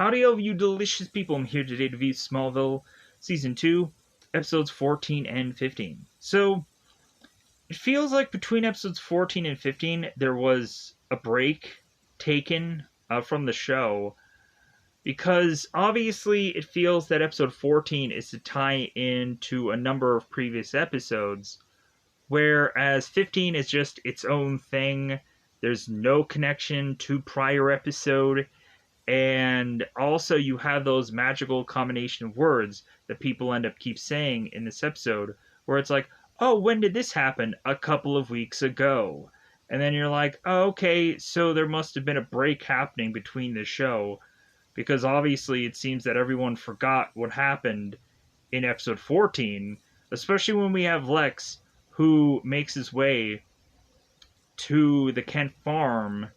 Howdy, all of you delicious people. I'm here today to review Smallville Season 2, Episodes 14 and 15. So, it feels like between Episodes 14 and 15, there was a break taken from the show, because obviously it feels that Episode 14 is to tie into a number of previous episodes, whereas 15 is just its own thing. There's no connection to prior episode. And also, you have those magical combination of words that people end up keep saying in this episode, where it's like, oh, when did this happen? A couple of weeks ago. And then you're like, oh, okay, so there must have been a break happening between the show, because obviously it seems that everyone forgot what happened in episode 14, especially when we have Lex, who makes his way to the Kent farm.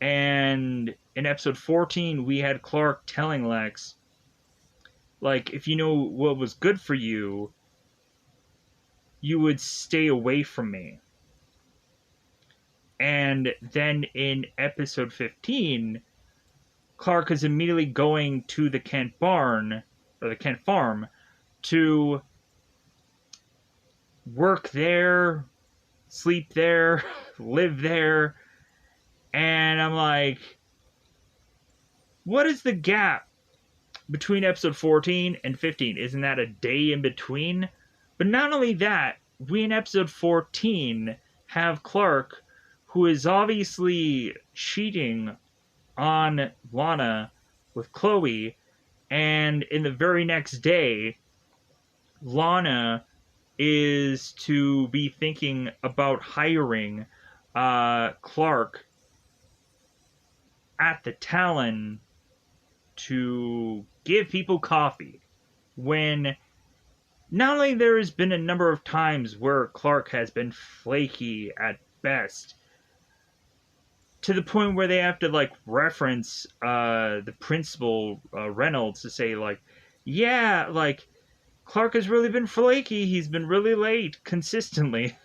And in episode 14, we had Clark telling Lex, like, if you know what was good for you, you would stay away from me. And then in episode 15, Clark is immediately going to the Kent barn, or the Kent farm, to work there, sleep there, live there. And I'm like, what is the gap between episode 14 and 15? Isn't that a day in between? But not only that, we in episode 14 have Clark, who is obviously cheating on Lana with Chloe, and in the very next day, Lana is to be thinking about hiring Clark at the Talon to give people coffee, when not only there has been a number of times where Clark has been flaky at best, to the point where they have to like reference the principal, Reynolds, to say like, yeah, like Clark has really been flaky, he's been really late consistently.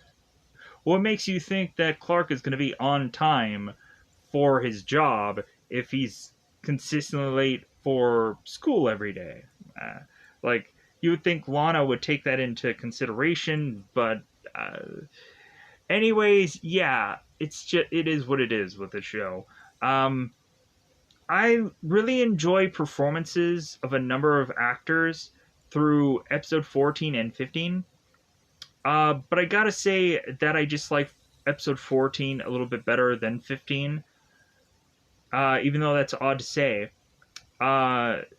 What makes you think that Clark is going to be on time for his job if he's consistently late for school every day? Like, you would think Lana would take that into consideration, but anyways, yeah, it is what it is with the show. I really enjoy performances of a number of actors through episode 14 and 15. But I gotta say that I just like episode 14 a little bit better than 15. Even though that's odd to say.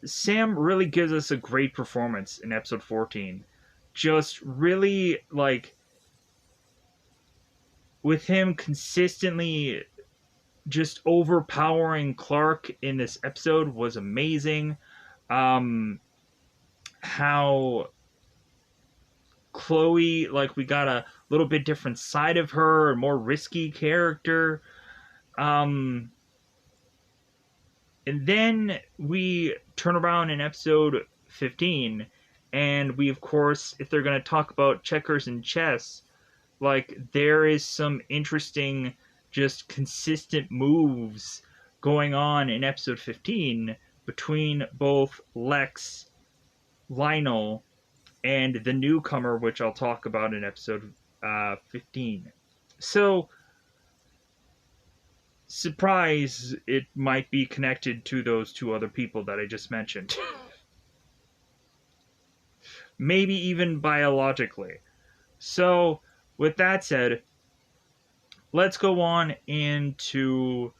Sam really gives us a great performance in episode 14. Just really, like, with him consistently just overpowering Clark in this episode was amazing. How Chloe, like, we got a little bit different side of her, a more risky character. And then we turn around in episode 15, and we, of course, if they're going to talk about checkers and chess, like, there is some interesting, just consistent moves going on in episode 15 between both Lex, Lionel, and the newcomer, which I'll talk about in episode 15. So, surprise, it might be connected to those two other people that I just mentioned. Maybe even biologically. So, with that said, let's go on into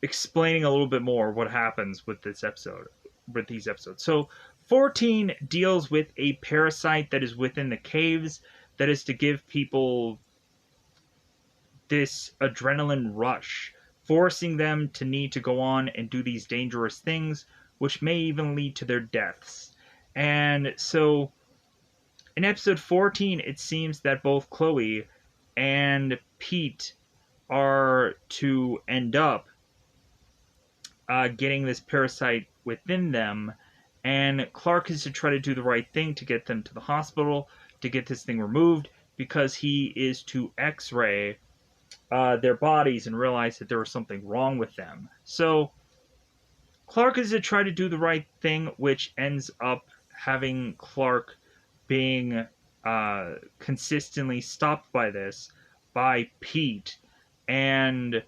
explaining a little bit more what happens with this episode, with these episodes. So, 14 deals with a parasite that is within the caves that is to give people this adrenaline rush, forcing them to need to go on and do these dangerous things, which may even lead to their deaths. And so, in episode 14, it seems that both Chloe and Pete are to end up getting this parasite within them, and Clark is to try to do the right thing to get them to the hospital to get this thing removed, because he is to x-ray their bodies and realize that there was something wrong with them. So Clark is to try to do the right thing, which ends up having Clark being consistently stopped by this by Pete. And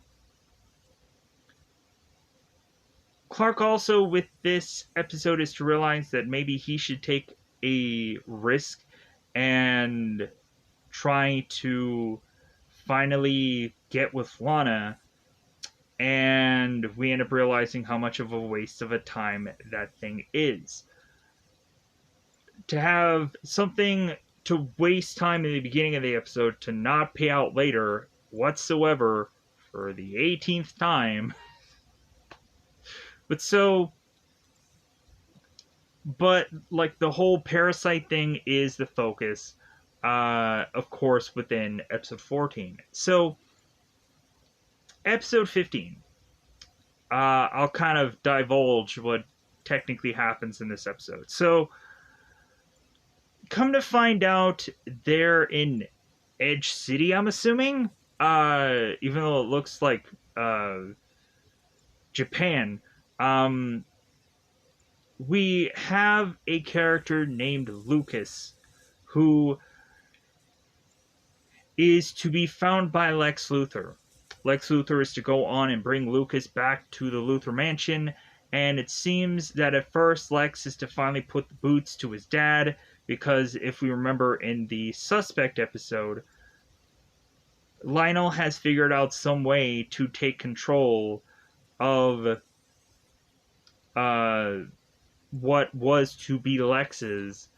Clark also, with this episode, is to realize that maybe he should take a risk and try to finally get with Lana, and we end up realizing how much of a waste of a time that thing is. To have something to waste time in the beginning of the episode to not pay out later whatsoever for the 18th time. But like the whole parasite thing is the focus, of course, within episode 14. So, episode 15. I'll kind of divulge what technically happens in this episode. So, come to find out, they're in Edge City, I'm assuming. Even though it looks like Japan. We have a character named Lucas who is to be found by Lex Luthor. Lex Luthor is to go on and bring Lucas back to the Luthor mansion, and it seems that at first Lex is to finally put the boots to his dad, because if we remember in the Suspect episode, Lionel has figured out some way to take control of what was to be Lex's,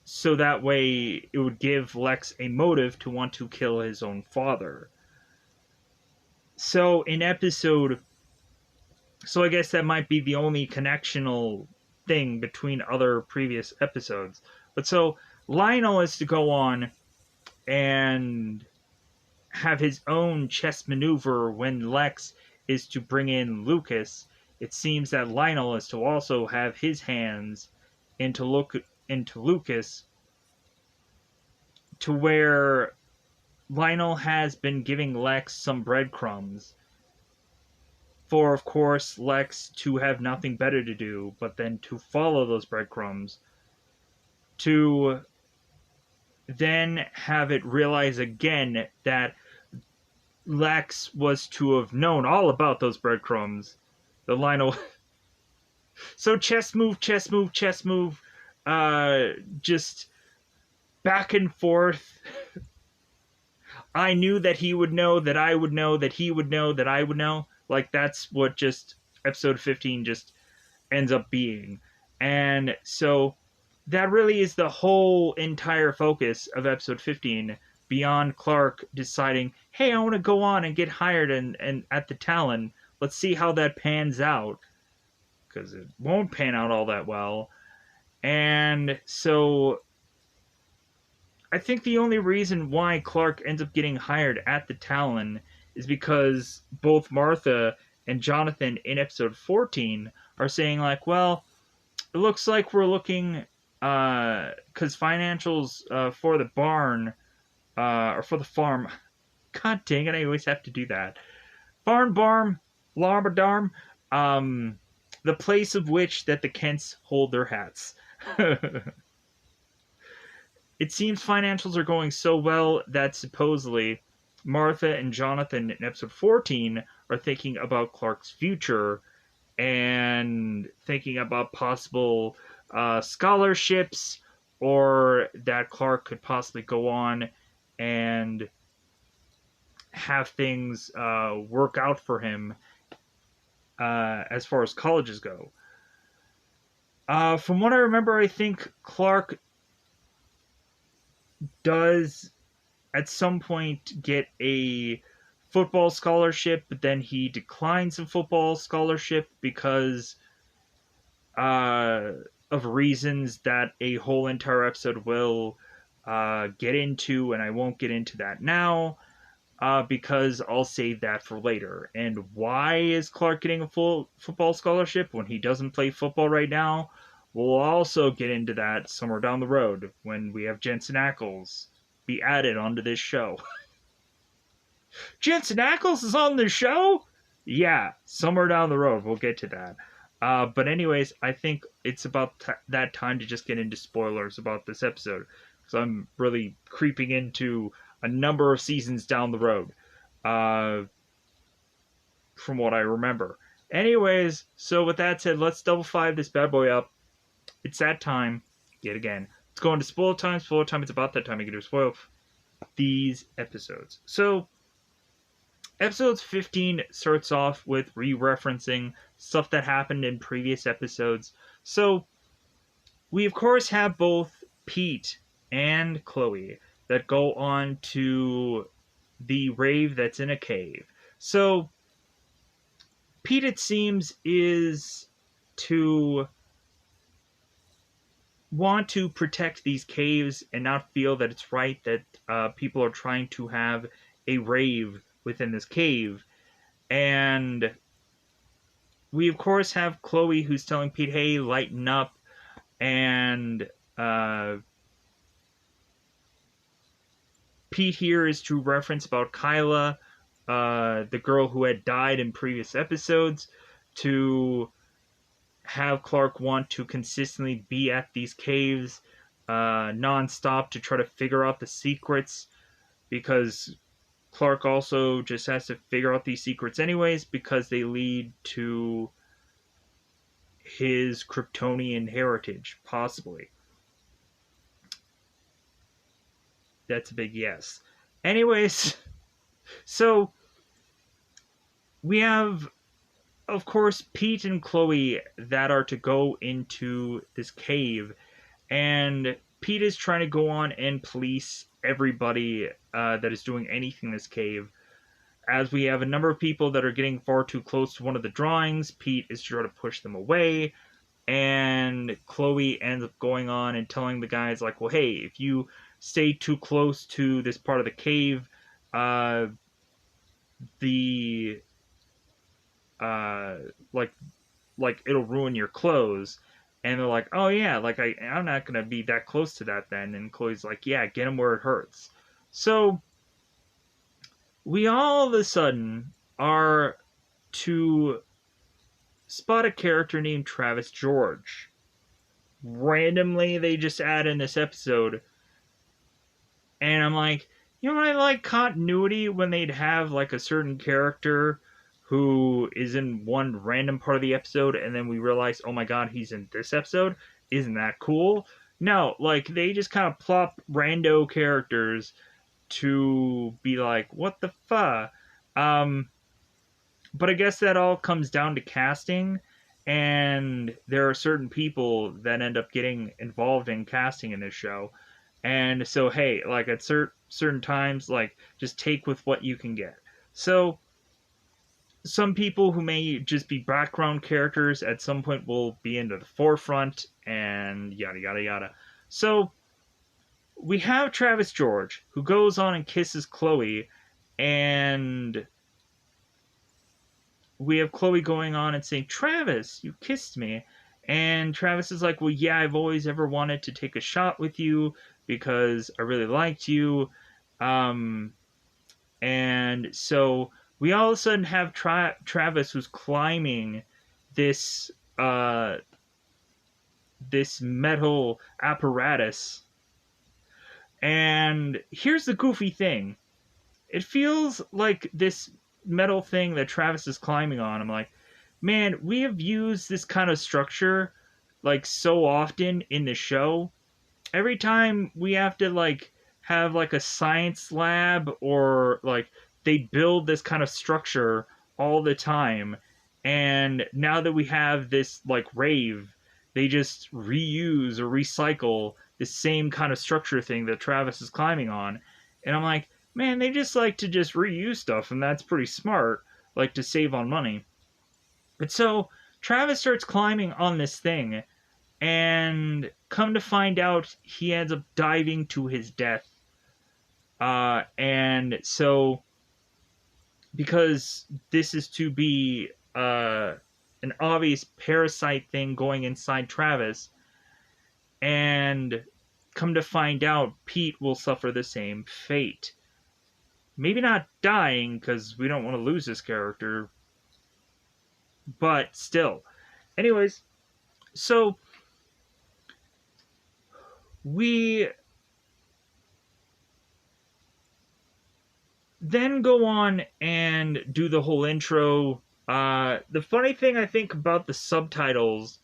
so that way it would give Lex a motive to want to kill his own father. So in episode... So I guess that might be the only connectional thing between other previous episodes. But so Lionel is to go on and have his own chess maneuver when Lex is to bring in Lucas. It seems that Lionel is to also have his hands into Lucas, to where Lionel has been giving Lex some breadcrumbs for, of course, Lex to have nothing better to do but then to follow those breadcrumbs, to then have it realize again that Lex was to have known all about those breadcrumbs. The Lionel... So chess move, chess move, chess move, just back and forth. I knew that he would know, that I would know, that he would know, that I would know. Like, that's what just episode 15 just ends up being. And so that really is the whole entire focus of episode 15, beyond Clark deciding, hey, I want to go on and get hired and at the Talon. Let's see how that pans out. Because it won't pan out all that well. And so I think the only reason why Clark ends up getting hired at the Talon is because both Martha and Jonathan in episode 14 are saying, like, well, it looks like we're looking, because financials for the barn, or for the farm, god dang it, I always have to do that. Barn, Larbadarm, the place of which that the Kents hold their hats. It seems financials are going so well that supposedly Martha and Jonathan in episode 14 are thinking about Clark's future and thinking about possible scholarships, or that Clark could possibly go on and have things work out for him as far as colleges go. From what I remember, I think Clark does at some point get a football scholarship, but then he declines a football scholarship because of reasons that a whole entire episode will get into, and I won't get into that now, because I'll save that for later. And why is Clark getting a full football scholarship when he doesn't play football right now? We'll also get into that somewhere down the road when we have Jensen Ackles be added onto this show. Jensen Ackles is on the show? Yeah, somewhere down the road. We'll get to that. But anyways, I think it's about that time to just get into spoilers about this episode. Because I'm really creeping into a number of seasons down the road. From what I remember. Anyways, so with that said, let's double five this bad boy up. It's that time, yet again. Let's go into spoiler time. Spoiler time, it's about that time you can do spoil these episodes. So, episode 15 starts off with re-referencing stuff that happened in previous episodes. So, we of course have both Pete and Chloe that go on to the rave that's in a cave. So, Pete, it seems, is to want to protect these caves and not feel that it's right that people are trying to have a rave within this cave. And we, of course, have Chloe who's telling Pete, hey, lighten up. And Pete here is to reference about Kyla, the girl who had died in previous episodes, to have Clark want to consistently be at these caves non-stop to try to figure out the secrets, because Clark also just has to figure out these secrets anyways because they lead to his Kryptonian heritage, possibly. That's a big yes. Anyways, so we have, of course, Pete and Chloe that are to go into this cave, and Pete is trying to go on and police everybody that is doing anything in this cave. As we have a number of people that are getting far too close to one of the drawings, Pete is trying to push them away, and Chloe ends up going on and telling the guys, like, well, hey, if you stay too close to this part of the cave, the like it'll ruin your clothes. And they're like, oh yeah, like I'm not gonna be that close to that then. And Chloe's like, yeah, get him where it hurts. So we all of a sudden are to spot a character named Travis George. Randomly, they just add in this episode. And I'm like, you know what, I like continuity when they'd have like a certain character who is in one random part of the episode and then we realize, oh my god, he's in this episode. Isn't that cool? No, like they just kind of plop rando characters to be like, what the fuck? But I guess that all comes down to casting, and there are certain people that end up getting involved in casting in this show. And so, hey, like at certain times, like just take with what you can get. So, some people who may just be background characters at some point will be into the forefront, and yada yada yada. So, we have Travis George, who goes on and kisses Chloe, and we have Chloe going on and saying, Travis, you kissed me. And Travis is like, well, yeah, I've always ever wanted to take a shot with you because I really liked you. And so we all of a sudden have Travis who's climbing this this metal apparatus. And here's the goofy thing. It feels like this metal thing that Travis is climbing on. I'm like, man, we have used this kind of structure like so often in the show. Every time we have to like have like a science lab or like they build this kind of structure all the time. And now that we have this like rave, they just reuse or recycle the same kind of structure thing that Travis is climbing on. And I'm like, man, they just like to just reuse stuff, and that's pretty smart, like to save on money. And so Travis starts climbing on this thing, and come to find out, he ends up diving to his death. And so, because this is to be an obvious parasite thing going inside Travis, and come to find out, Pete will suffer the same fate. maybe not dying because we don't want to lose this character, but still. Anyways, so we then go on and do the whole intro. The funny thing I think about the subtitles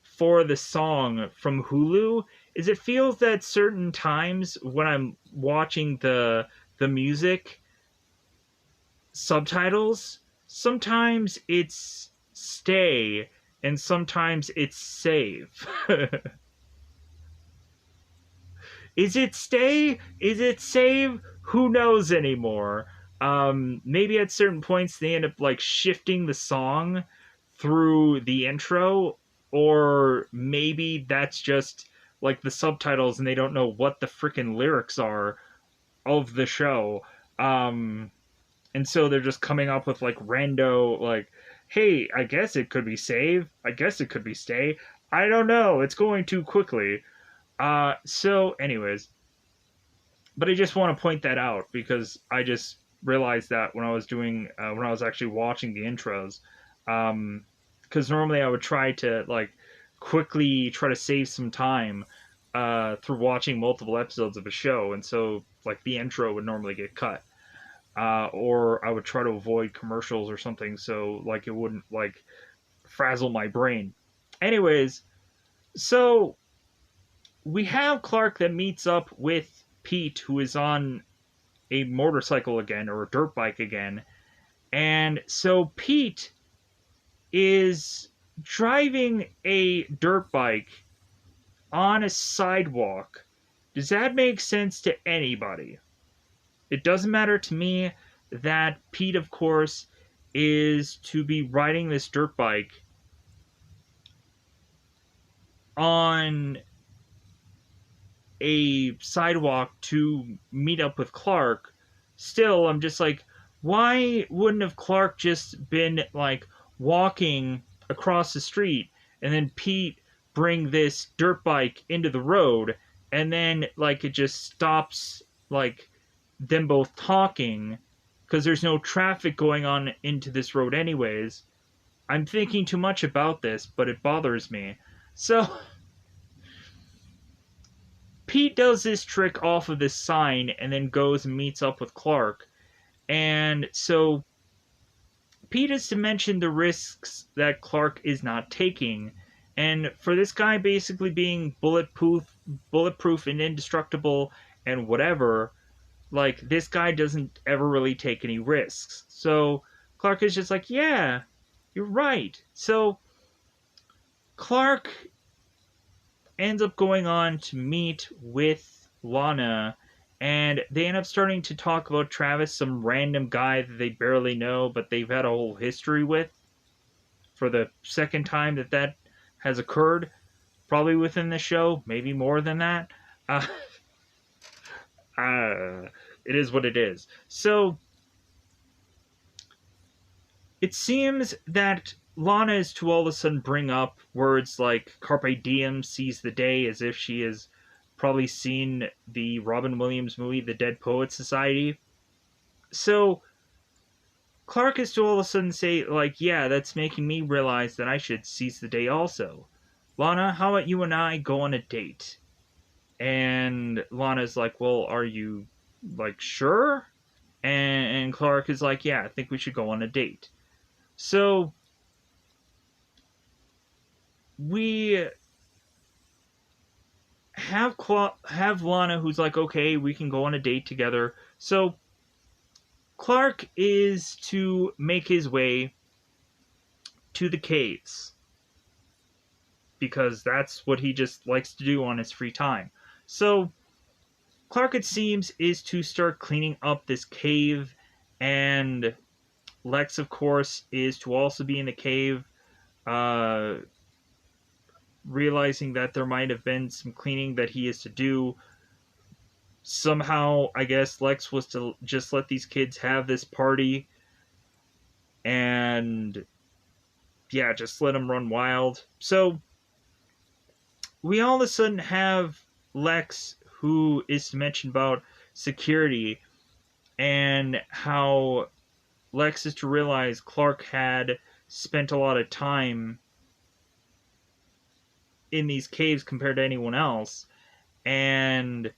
for the song from Hulu is it feels that certain times when I'm watching the music subtitles, sometimes it's stay and sometimes it's save. Is it stay? Is it save? Who knows anymore? Maybe at certain points they end up like shifting the song through the intro, or maybe that's just like the subtitles and they don't know what the freaking lyrics are of the show. And so they're just coming up with like rando, like, hey, I guess it could be save. I guess it could be stay. I don't know. It's going too quickly. So, anyways, but I just want to point that out because I just realized that when I was when I was actually watching the intros, because normally I would try to like quickly try to save some time through watching multiple episodes of a show, and so like the intro would normally get cut, or I would try to avoid commercials or something, so like it wouldn't like frazzle my brain. Anyways, so we have Clark that meets up with Pete, who is on a motorcycle again, or a dirt bike again. And so Pete is driving a dirt bike on a sidewalk. Does that make sense to anybody? It doesn't matter to me that Pete, of course, is to be riding this dirt bike on a sidewalk to meet up with Clark. Still, I'm just like, why wouldn't have Clark just been like walking across the street and then Pete bring this dirt bike into the road and then like it just stops like them both talking because there's no traffic going on into this road anyways. I'm thinking too much about this, but it bothers me. So Pete does this trick off of this sign and then goes and meets up with Clark. And so Pete is to mention the risks that Clark is not taking. And for this guy basically being bulletproof and indestructible and whatever, like this guy doesn't ever really take any risks. So Clark is just like, yeah, you're right. So Clark ends up going on to meet with Lana, and they end up starting to talk about Travis, some random guy that they barely know, but they've had a whole history with for the second time that has occurred, probably within the show, maybe more than that. Uh, it is what it is. So, it seems that Lana is to all of a sudden bring up words like carpe diem, seize the day, as if she has probably seen the Robin Williams movie, The Dead Poets Society. So Clark is to all of a sudden say, like, yeah, that's making me realize that I should seize the day also. Lana, how about you and I go on a date? And Lana's like, well, are you, like, sure? And Clark is like, yeah, I think we should go on a date. So we have Lana who's like, okay, we can go on a date together. So Clark is to make his way to the caves because that's what he just likes to do on his free time. So Clark, it seems, is to start cleaning up this cave, and Lex, of course, is to also be in the cave, uh, realizing that there might have been some cleaning that he is to do. Somehow, I guess Lex was to just let these kids have this party and, yeah, just let them run wild. So, we all of a sudden have Lex, who is to mention about security, and how Lex is to realize Clark had spent a lot of time in these caves compared to anyone else. And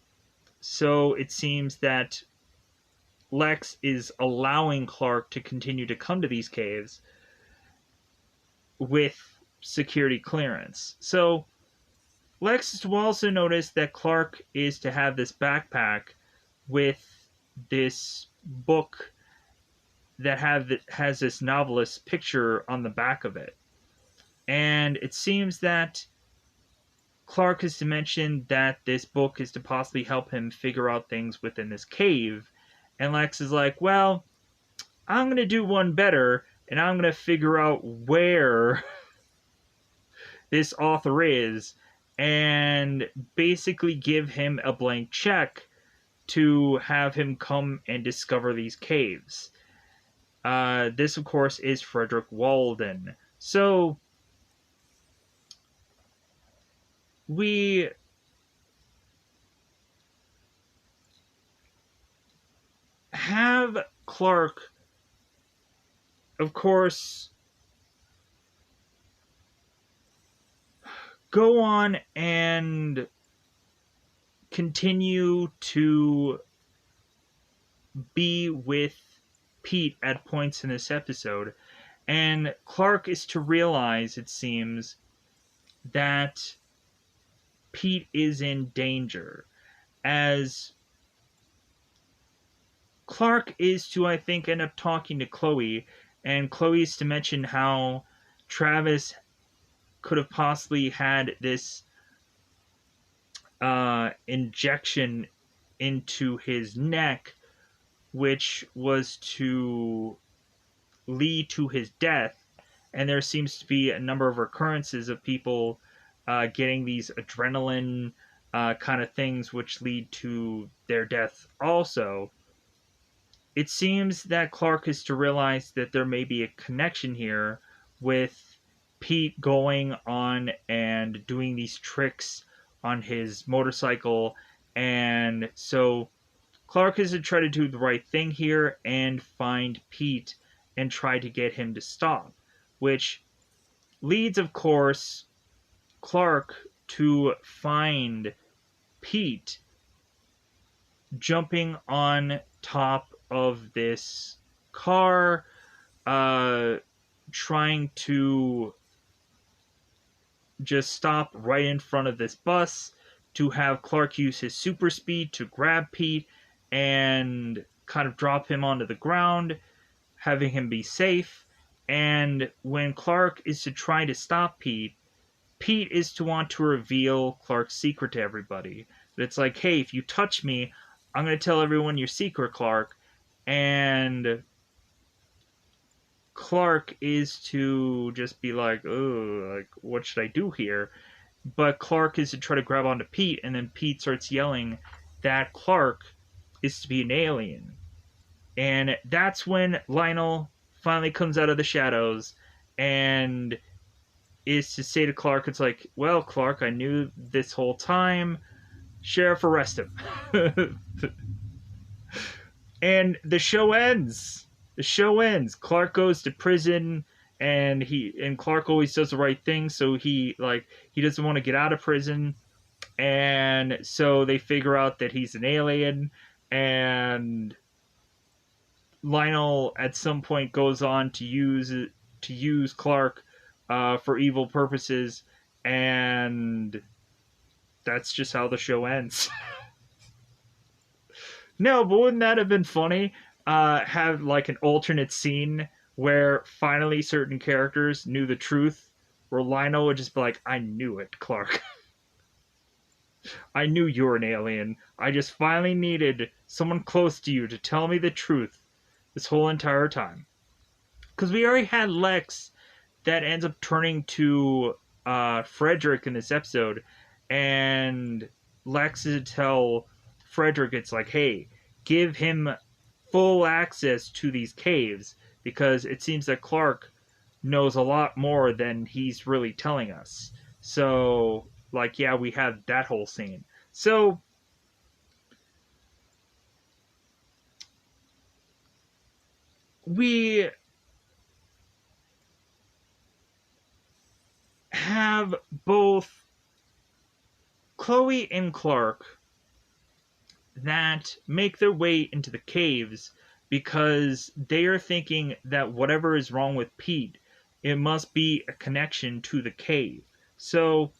so it seems that Lex is allowing Clark to continue to come to these caves with security clearance. So Lex is to also notice that Clark is to have this backpack with this book that has this novelist's picture on the back of it. And it seems that Clark is to mention that this book is to possibly help him figure out things within this cave. And Lex is like, well, I'm going to do one better, and I'm going to figure out where this author is and basically give him a blank check to have him come and discover these caves. This, of course, is Frederick Walden. So, we have Clark, of course, go on and continue to be with Pete at points in this episode. And Clark is to realize, it seems, that Pete is in danger. As Clark is to, I think, end up talking to Chloe, and Chloe is to mention how Travis could have possibly had this injection into his neck, which was to lead to his death. And there seems to be a number of occurrences of people getting these adrenaline kind of things, which lead to their death also. It seems that Clark is to realize that there may be a connection here with Pete going on and doing these tricks on his motorcycle. And so Clark is to try to do the right thing here and find Pete and try to get him to stop, which leads, of course, Clark to find Pete jumping on top of this car, trying to just stop right in front of this bus, to have Clark use his super speed to grab Pete and kind of drop him onto the ground, having him be safe. And when Clark is to try to stop Pete, Pete is to want to reveal Clark's secret to everybody. But it's like, hey, if you touch me, I'm going to tell everyone your secret, Clark. And Clark is to just be like, oh, like, what should I do here? But Clark is to try to grab onto Pete, and then Pete starts yelling that Clark is to be an alien. And that's when Lionel finally comes out of the shadows and is to say to Clark, it's like, well, Clark, I knew this whole time. Sheriff, arrest him. And the show ends. The show ends. Clark goes to prison, and Clark always does the right thing, so he doesn't want to get out of prison. And so they figure out that he's an alien, and Lionel at some point goes on to use Clark for evil purposes, and that's just how the show ends. No, but wouldn't that have been funny? Have like an alternate scene where finally certain characters knew the truth, where Lionel would just be like, I knew it, Clark. I knew you were an alien. I just finally needed someone close to you to tell me the truth this whole entire time. Because we already had Lex that ends up turning to Frederick in this episode, and Lex is to tell Frederick, it's like, hey, give him full access to these caves, because it seems that Clark knows a lot more than he's really telling us. So, like, yeah, we had that whole scene. So, we have both Chloe and Clark that make their way into the caves because they are thinking that whatever is wrong with Pete, it must be a connection to the cave. So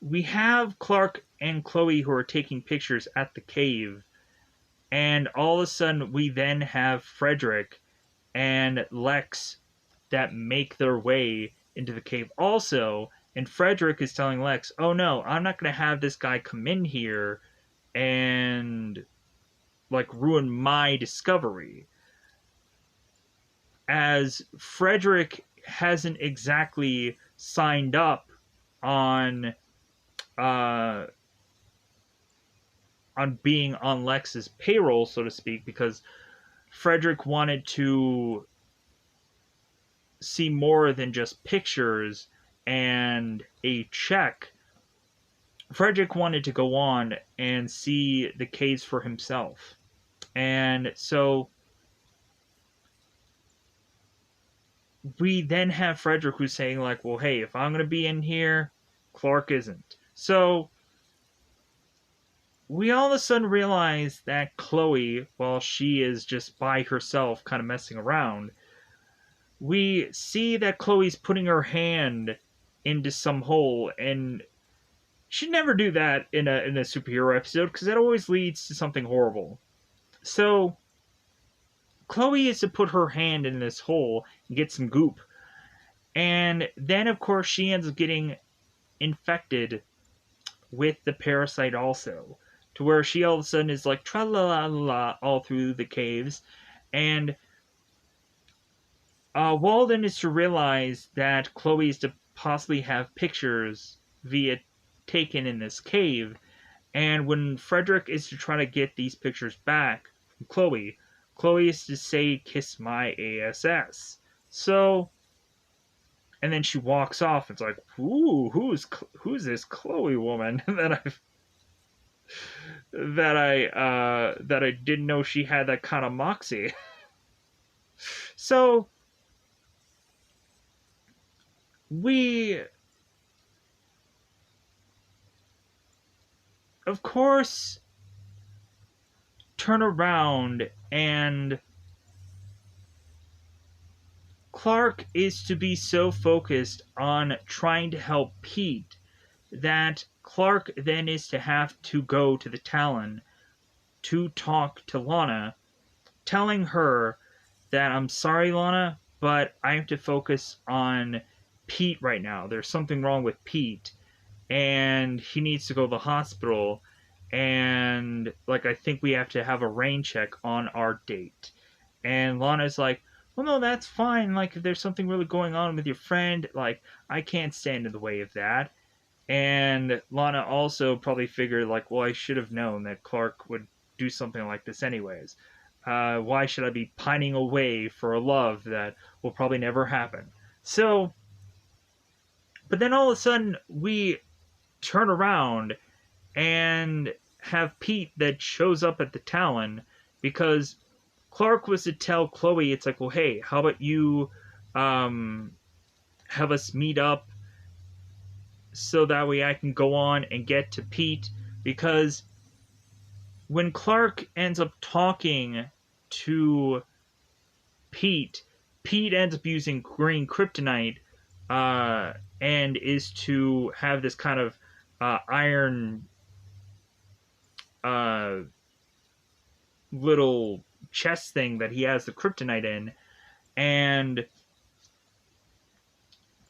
we have Clark and Chloe who are taking pictures at the cave, and all of a sudden we then have Frederick and Lex that make their way into the cave also. And Frederick is telling Lex, oh no, I'm not going to have this guy come in here and like ruin my discovery. As Frederick hasn't exactly signed up on uh, on being on Lex's payroll, so to speak, because Frederick wanted to see more than just pictures and a check. Frederick wanted to go on and see the caves for himself. And so we then have Frederick who's saying, like, well, hey, if I'm going to be in here, Clark isn't. So we all of a sudden realize that Chloe, while she is just by herself kind of messing around, we see that Chloe's putting her hand into some hole, and she'd never do that in a superhero episode because that always leads to something horrible. So Chloe is to put her hand in this hole and get some goop. And then, of course, she ends up getting infected with the parasite also. To where she all of a sudden is like tra la la la all through the caves. And Walden is to realize that Chloe is to possibly have pictures via taken in this cave. And when Frederick is to try to get these pictures back from Chloe, Chloe is to say, kiss my ass. So, and then she walks off. It's like, ooh, who's this Chloe woman that I didn't know she had that kind of moxie. So we, of course, turn around, and Clark is to be so focused on trying to help Pete that Clark then is to have to go to the Talon to talk to Lana, telling her that I'm sorry, Lana, but I have to focus on Pete right now. There's something wrong with Pete, and he needs to go to the hospital, and like I think we have to have a rain check on our date. And Lana's like, well, no, that's fine. Like, if there's something really going on with your friend, like, I can't stand in the way of that. And Lana also probably figured, like, well, I should have known that Clark would do something like this anyways. Why should I be pining away for a love that will probably never happen? So, but then all of a sudden, we turn around and have Pete that shows up at the Talon because Clark was to tell Chloe, it's like, well, hey, how about you have us meet up so that way I can go on and get to Pete, because when Clark ends up talking to Pete, Pete ends up using green kryptonite and is to have this kind of iron little chest thing that he has the kryptonite in, and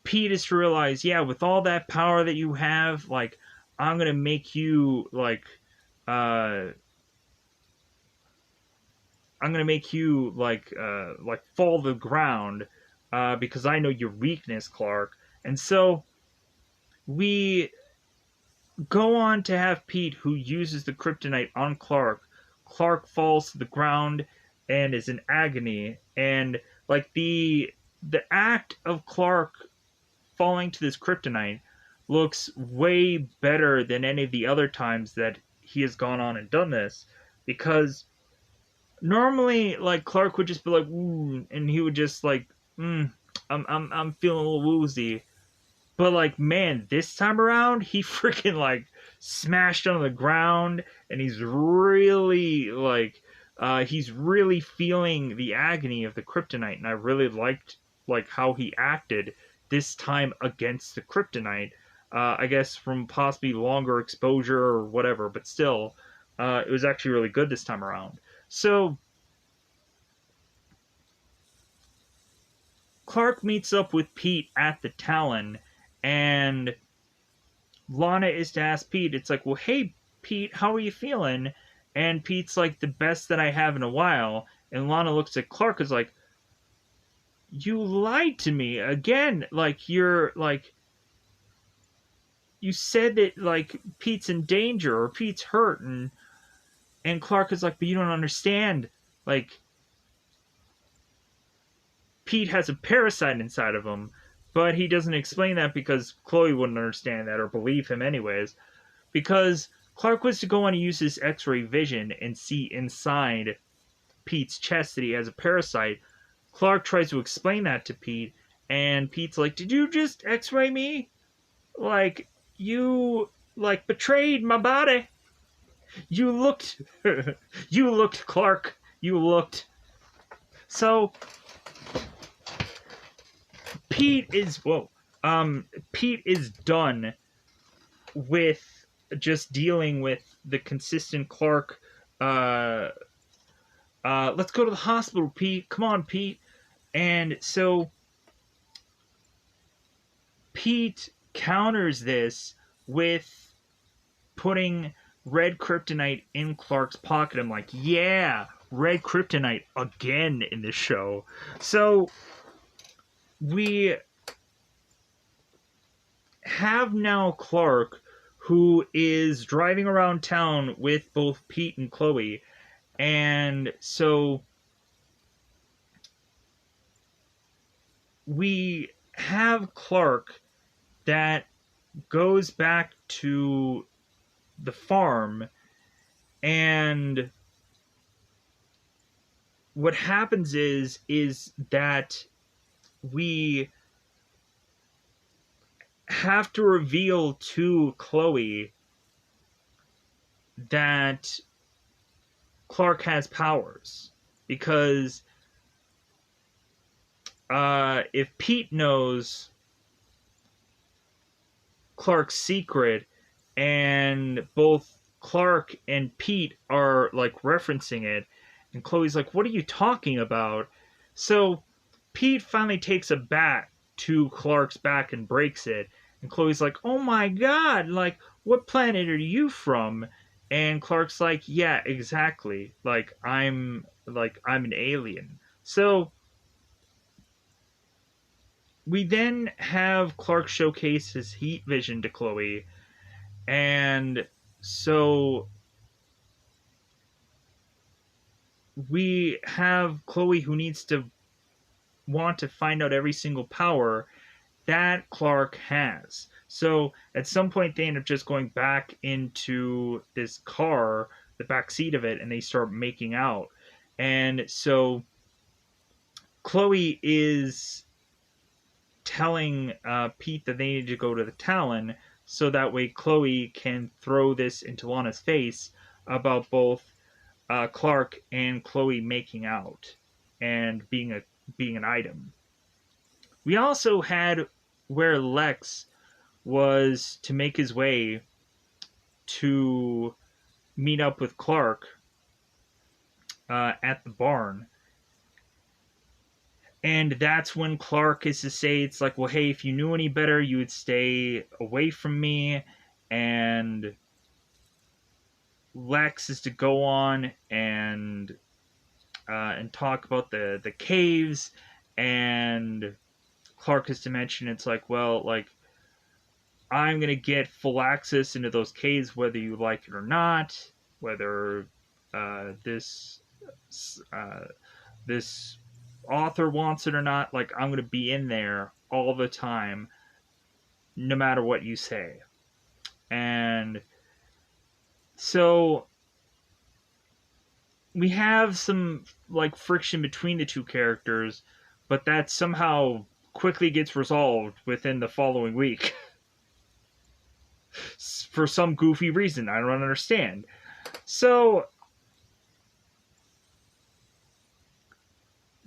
Pete is to realize, yeah, with all that power that you have, like, I'm gonna make you like fall to the ground because I know your weakness, Clark. And so we go on to have Pete, who uses the kryptonite on Clark. Clark falls to the ground and is in agony, and like the act of Clark falling to this kryptonite looks way better than any of the other times that he has gone on and done this, because normally, like, Clark would just be like, "Ooh," and he would just like, I'm feeling a little woozy." But like, man, this time around, he freaking like smashed on the ground, and he's really feeling the agony of the kryptonite, and I really liked like how he acted this time against the kryptonite. I guess from possibly longer exposure or whatever, but still, it was actually really good this time around. So Clark meets up with Pete at the Talon, and Lana is to ask Pete, it's like, well, hey, Pete, how are you feeling? And Pete's like, the best that I have in a while. And Lana looks at Clark as like, you lied to me again. Like, you're like, you said that like Pete's in danger or Pete's hurt. And Clark is like, but you don't understand. Like, Pete has a parasite inside of him. But he doesn't explain that because Chloe wouldn't understand that or believe him anyways. Because Clark was to go on and use his X-ray vision and see inside Pete's chest that he has a parasite. Clark tries to explain that to Pete, and Pete's like, "Did you just X-ray me? Like you like betrayed my body? You looked, you looked, Clark. You looked." So Pete is whoa. Pete is done with just dealing with the consistent Clark. Uh, let's go to the hospital, Pete. Come on, Pete. And so Pete counters this with putting red kryptonite in Clark's pocket. I'm like, yeah, red kryptonite again in this show. So we have now Clark, who is driving around town with both Pete and Chloe. And so we have Clark that goes back to the farm, and what happens is that we have to reveal to Chloe that Clark has powers, because if Pete knows Clark's secret, and both Clark and Pete are like referencing it, and Chloe's like, "What are you talking about?" So Pete finally takes a bat to Clark's back and breaks it, and Chloe's like, "Oh my god, like what planet are you from?" And Clark's like, "Yeah, exactly. I'm an alien." So we then have Clark showcase his heat vision to Chloe, and so we have Chloe who needs to want to find out every single power that Clark has. So at some point they end up just going back into this car, the back seat of it, and they start making out. And so Chloe is telling Pete that they need to go to the Talon, so that way Chloe can throw this into Lana's face about both Clark and Chloe making out and being an item. We also had where Lex was to make his way to meet up with Clark at the barn. And that's when Clark is to say, it's like, well, hey, if you knew any better, you would stay away from me. And Lex is to go on and talk about the caves, and Clark is to mention, it's like, well, like, I'm gonna get full access into those caves whether you like it or not, whether this uh, this author wants it or not. Like, I'm gonna be in there all the time, no matter what you say. And so we have some like friction between the two characters, but that somehow quickly gets resolved within the following week for some goofy reason I don't understand. So,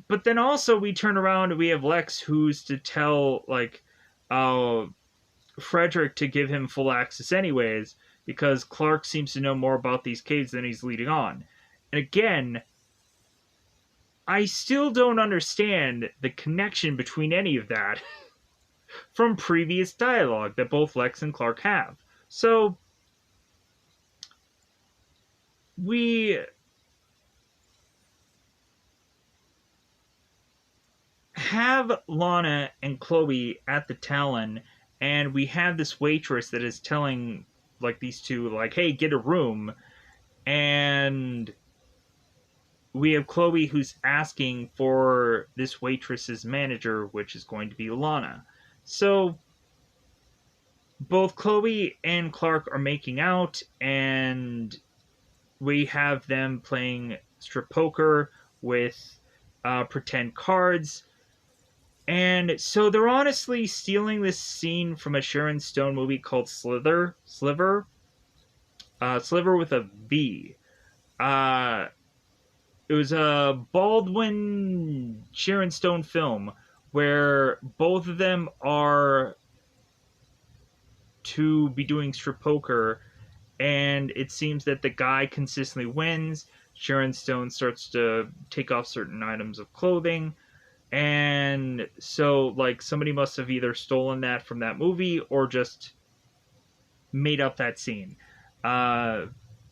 but then also we turn around and we have Lex who's to tell like uh Frederick to give him full access anyways because Clark seems to know more about these caves than he's leading on. And again, I still don't understand the connection between any of that from previous dialogue that both Lex and Clark have. So we have Lana and Chloe at the Talon, and we have this waitress that is telling like these two like, "Hey, get a room," and we have Chloe who's asking for this waitress's manager, which is going to be Lana. So both Chloe and Clark are making out, and we have them playing strip poker with pretend cards. And so they're honestly stealing this scene from a Sharon Stone movie called Sliver with a V. Uh, it was a Baldwin Sharon Stone film where both of them are to be doing strip poker, and it seems that the guy consistently wins. Sharon Stone starts to take off certain items of clothing, and so like somebody must have either stolen that from that movie or just made up that scene. Uh,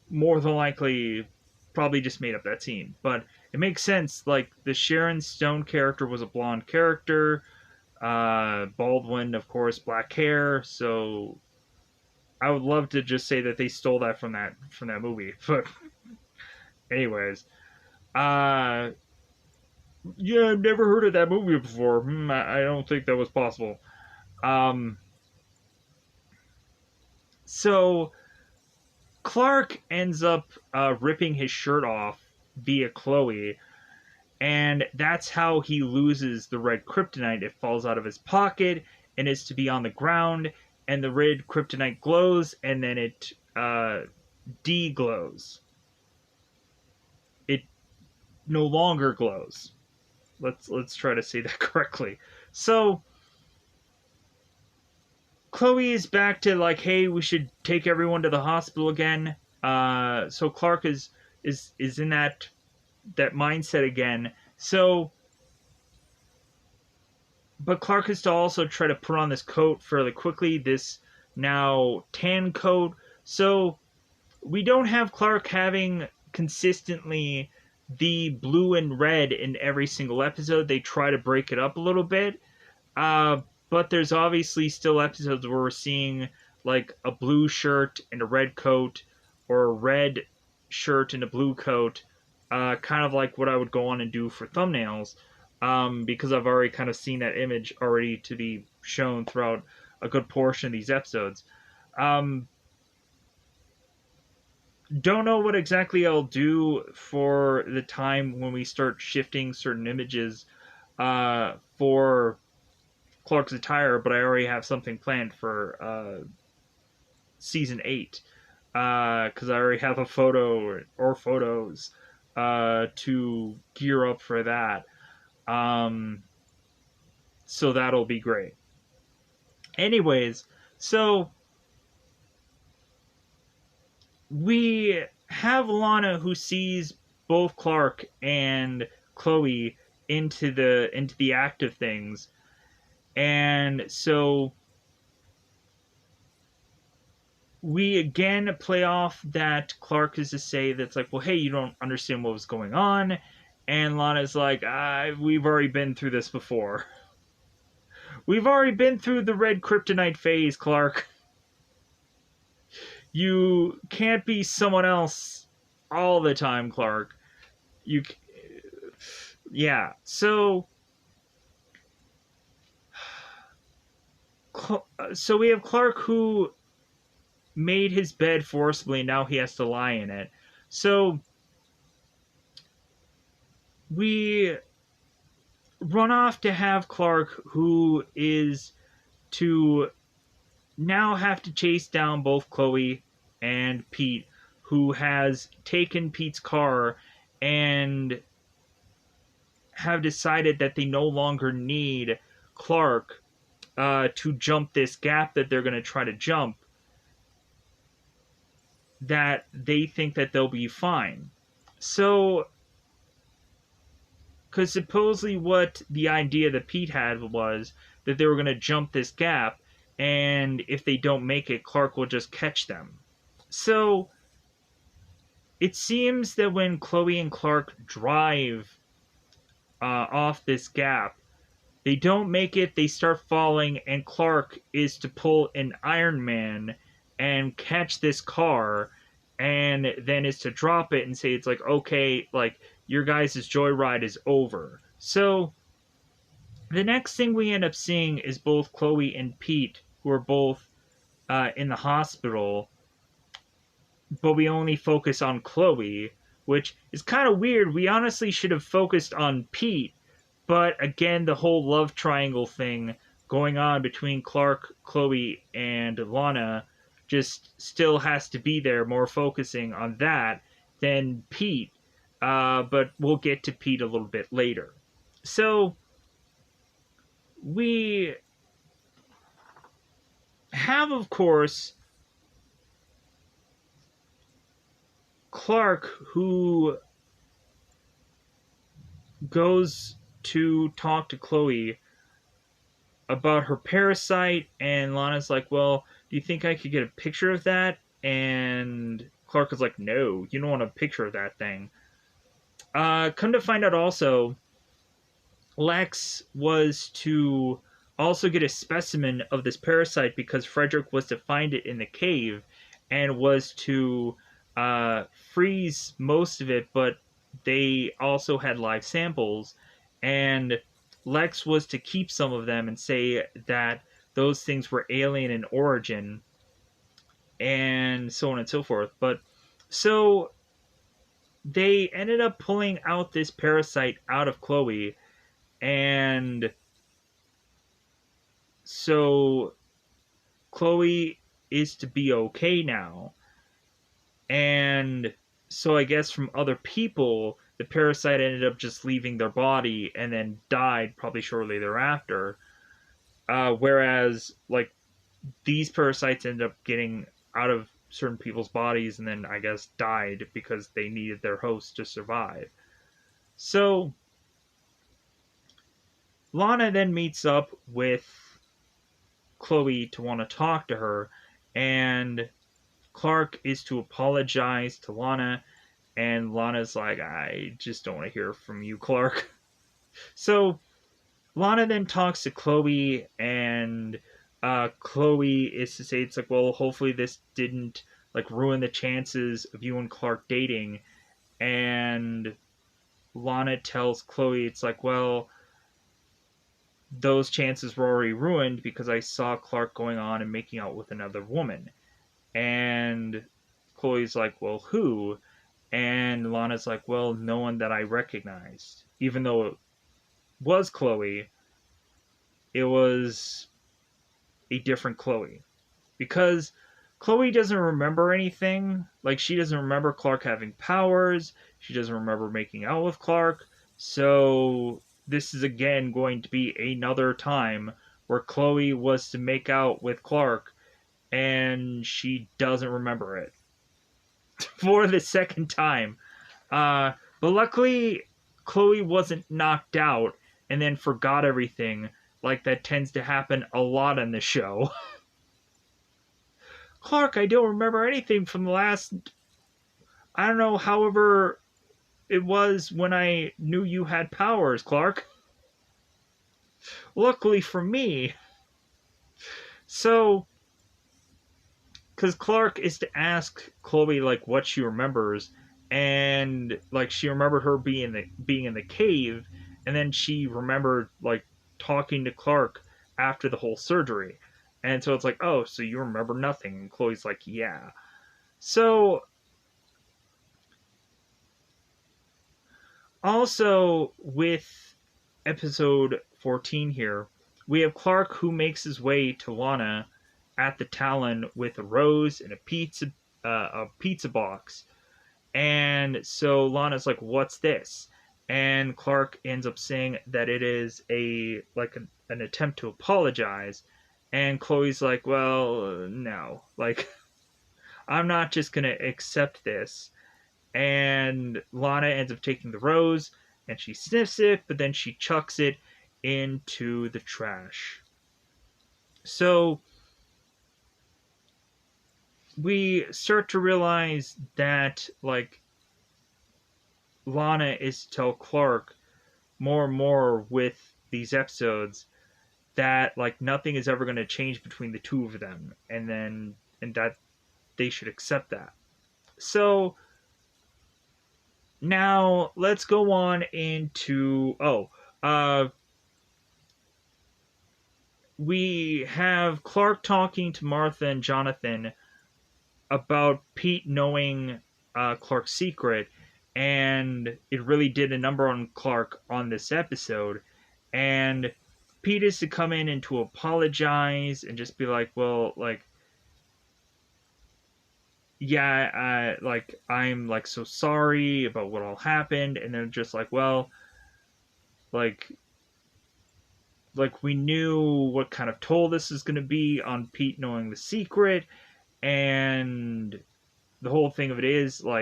More than likely, probably just made up that scene, but it makes sense. Like the Sharon Stone character was a blonde character. Baldwin, of course, black hair. So I would love to just say that they stole that from that movie. But anyways, uh, yeah, I've never heard of that movie before. I don't think that was possible. Um, so Clark ends up ripping his shirt off via Chloe, and that's how he loses the red kryptonite. It falls out of his pocket and is to be on the ground, and the red kryptonite glows, and then it de-glows. It no longer glows. Let's try to say that correctly. So Chloe is back to like, hey, we should take everyone to the hospital again. So Clark is in that mindset again. So, but Clark has to also try to put on this coat fairly quickly. This now tan coat. So we don't have Clark having consistently the blue and red in every single episode. They try to break it up a little bit. Uh, but there's obviously still episodes where we're seeing like a blue shirt and a red coat, or a red shirt and a blue coat, kind of like what I would go on and do for thumbnails, because I've already kind of seen that image already to be shown throughout a good portion of these episodes. Um, don't know what exactly I'll do for the time when we start shifting certain images for Clark's attire, but I already have something planned for season 8 because I already have a photo or photos to gear up for that. Um, so that'll be great. Anyways, so we have Lana who sees both Clark and Chloe into the act of things, and so we again play off that Clark is to say that's like, well, hey, you don't understand what was going on, and Lana's like, we've already been through this before. We've already been through the red kryptonite phase, Clark. You can't be someone else all the time, Clark. You, yeah. So we have Clark who made his bed forcibly, and now he has to lie in it. So we run off to have Clark, who is to now have to chase down both Chloe and Pete, who has taken Pete's car and have decided that they no longer need Clark to jump this gap that they're going to try to jump, that they think that they'll be fine. So, because supposedly what the idea that Pete had was that they were going to jump this gap, and if they don't make it, Clark will just catch them. So, it seems that when Chloe and Clark drive off this gap, they don't make it, they start falling, and Clark is to pull an Iron Man and catch this car, and then is to drop it and say, it's like, okay, like, your guys' joyride is over. So, the next thing we end up seeing is both Chloe and Pete, who are both in the hospital, but we only focus on Chloe, which is kind of weird. We honestly should have focused on Pete, but again, the whole love triangle thing going on between Clark, Chloe, and Lana just still has to be there, more focusing on that than Pete. But we'll get to Pete a little bit later. So, we have, of course, Clark, who goes to talk to Chloe about her parasite, and Lana's like, well, do you think I could get a picture of that? And Clark is like, no, you don't want a picture of that thing. Come to find out also, Lex was to also get a specimen of this parasite because Frederick was to find it in the cave and was to freeze most of it, but they also had live samples, and Lex was to keep some of them and say that those things were alien in origin, and so on and so forth. But so they ended up pulling out this parasite out of Chloe, and so Chloe is to be okay now. And so I guess from other people, the parasite ended up just leaving their body and then died probably shortly thereafter. Whereas, like, these parasites ended up getting out of certain people's bodies and then, I guess, died because they needed their host to survive. So, Lana then meets up with Chloe to want to talk to her, and Clark is to apologize to Lana, and Lana's like, I just don't want to hear from you, Clark. So Lana then talks to Chloe, and Chloe is to say, it's like, well, hopefully this didn't like ruin the chances of you and Clark dating. And Lana tells Chloe, it's like, well, those chances were already ruined because I saw Clark going on and making out with another woman. And Chloe's like, well, who? And Lana's like, well, no one that I recognized. Even though it was Chloe, it was a different Chloe. Because Chloe doesn't remember anything. Like, she doesn't remember Clark having powers. She doesn't remember making out with Clark. So, this is again going to be another time where Chloe was to make out with Clark and she doesn't remember it for the second time. But luckily, Chloe wasn't knocked out and then forgot everything, like that tends to happen a lot in the show. Clark, I don't remember anything from the last, I don't know, however it was when I knew you had powers, Clark. Luckily for me. So, because Clark is to ask Chloe like what she remembers, and like she remembered her being in the cave, and then she remembered like talking to Clark after the whole surgery, and so it's like, oh, so you remember nothing? And Chloe's like, yeah. So Also, with episode 14 here, we have Clark who makes his way to Lana at the Talon with a rose and a pizza box. And so Lana's like, "What's this?" And Clark ends up saying that it is an attempt to apologize. And Chloe's like, "Well, no. Like, I'm not just going to accept this." And Lana ends up taking the rose and she sniffs it, but then she chucks it into the trash. So we start to realize that, like, Lana is to tell Clark more and more with these episodes that, like, nothing is ever going to change between the two of them, and that they should accept that. So now let's go on into we have Clark talking to Martha and Jonathan about Pete knowing Clark's secret, and it really did a number on Clark on this episode. And Pete is to come in and to apologize and just be like, "Well, like, yeah, like, I'm like so sorry about what all happened," and they're just like, "Well, like." Like, we knew what kind of toll this is going to be on Pete knowing the secret, and the whole thing of it is we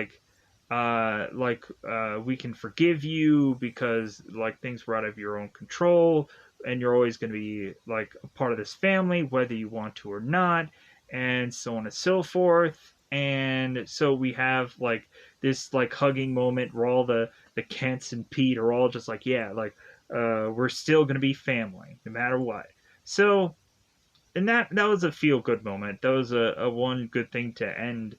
can forgive you because, like, things were out of your own control, and you're always going to be, like, a part of this family whether you want to or not, and so on and so forth. And so we have, like, this, like, hugging moment where all the Kents and Pete are all just like, yeah, like, we're still going to be family no matter what. So, and that was a feel good moment. That was a one good thing to end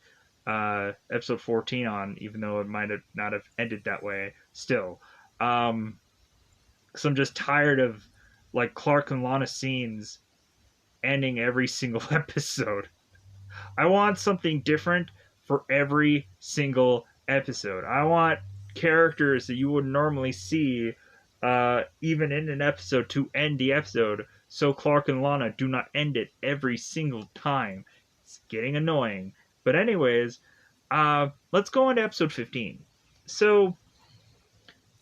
episode 14 on, even though it might have not have ended that way still. Because I'm just tired of, like, Clark and Lana scenes ending every single episode. I want something different for every single episode. I want characters that you would normally see even in an episode to end the episode, so Clark and Lana do not end it every single time. It's getting annoying. But anyways, let's go on to episode 15. So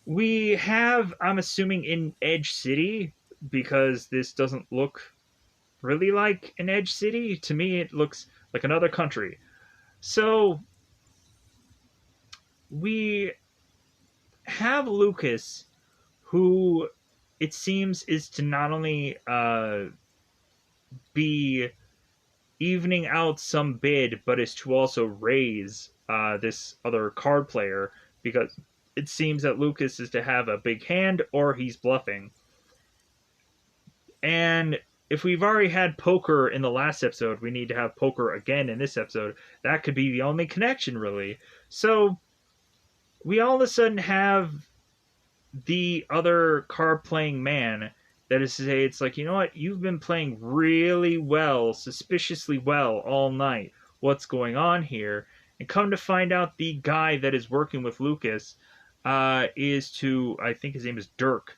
we have, I'm assuming, in Edge City, because this doesn't look really like an Edge City. To me, it looks like another country. So we have Lucas, who it seems is to not only be evening out some bid, but is to also raise this other card player, because it seems that Lucas is to have a big hand or he's bluffing. And if we've already had poker in the last episode, we need to have poker again in this episode. That could be the only connection, really. So we all of a sudden have the other card playing man that is to say, it's like, you know what, you've been playing really well, suspiciously well all night. What's going on here? And come to find out, the guy that is working with Lucas is to, I think his name is Dirk,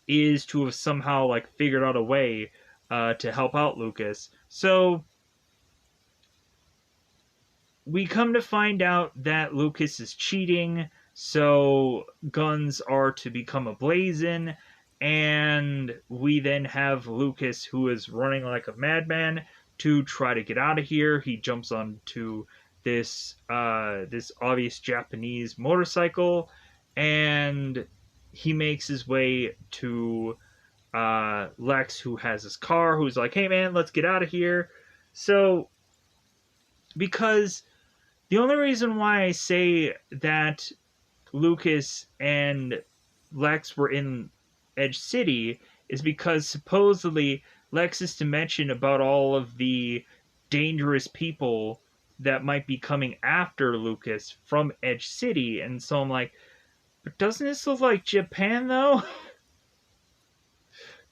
is to have somehow, like, figured out a way to help out Lucas. So we come to find out that Lucas is cheating, so guns are to become ablazing, and we then have Lucas, who is running like a madman to try to get out of here. He jumps onto this obvious Japanese motorcycle, and he makes his way to Lex, who has his car, who's like, "Hey man, let's get out of here." So, because the only reason why I say that Lucas and Lex were in Edge City is because supposedly Lex is to mention about all of the dangerous people that might be coming after Lucas from Edge City. And so I'm like, but doesn't this look like Japan, though?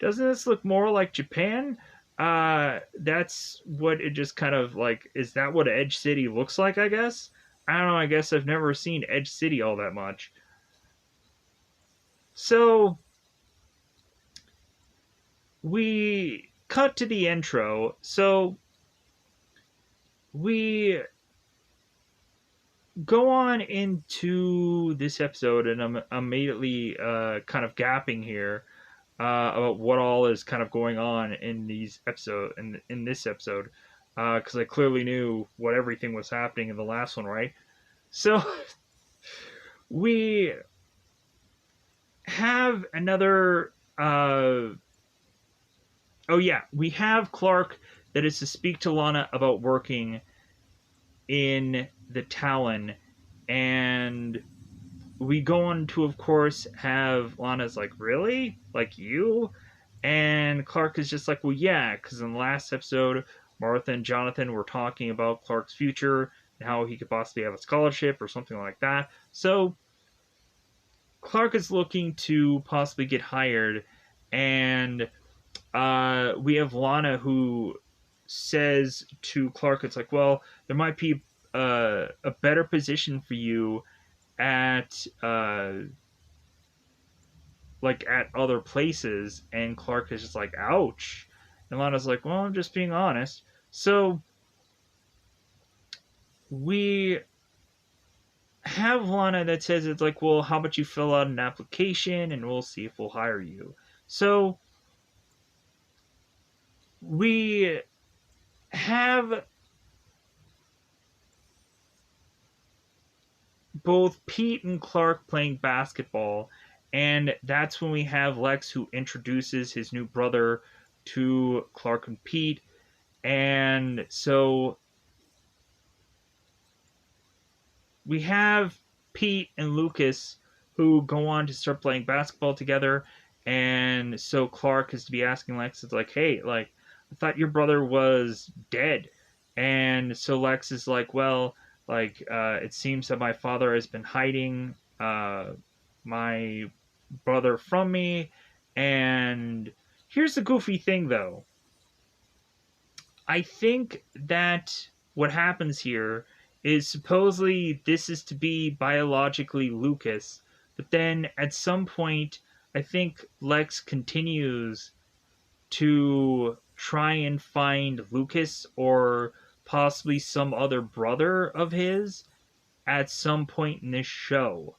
Doesn't this look more like Japan? That's what it just kind of like, is that what Edge City looks like, I guess? I don't know, I guess I've never seen Edge City all that much. So we cut to the intro. So we go on into this episode, and I'm immediately kind of gapping here about what all is kind of going on in these episode in this episode, because I clearly knew what everything was happening in the last one, right? So we have another. Oh yeah, we have Clark that is to speak to Lana about working in the Talon, and we go on to, of course, have Lana's like, really? Like you? And Clark is just like, well, yeah, because in the last episode, Martha and Jonathan were talking about Clark's future and how he could possibly have a scholarship or something like that. So Clark is looking to possibly get hired, and we have Lana who says to Clark, it's like, well, there might be a better position for you at at other places, and Clark is just like, ouch. And Lana's like, well, I'm just being honest. So we have Lana that says, it's like, well, how about you fill out an application and we'll see if we'll hire you. So we have both Pete and Clark playing basketball, and that's when we have Lex who introduces his new brother to Clark and Pete. And so we have Pete and Lucas who go on to start playing basketball together, and so Clark is to be asking Lex, it's like, hey, like, I thought your brother was dead. And so Lex is like, well, like, it seems that my father has been hiding my brother from me. And here's the goofy thing, though. I think that what happens here is supposedly this is to be biologically Lucas, but then at some point, I think Lex continues to try and find Lucas or possibly some other brother of his at some point in this show,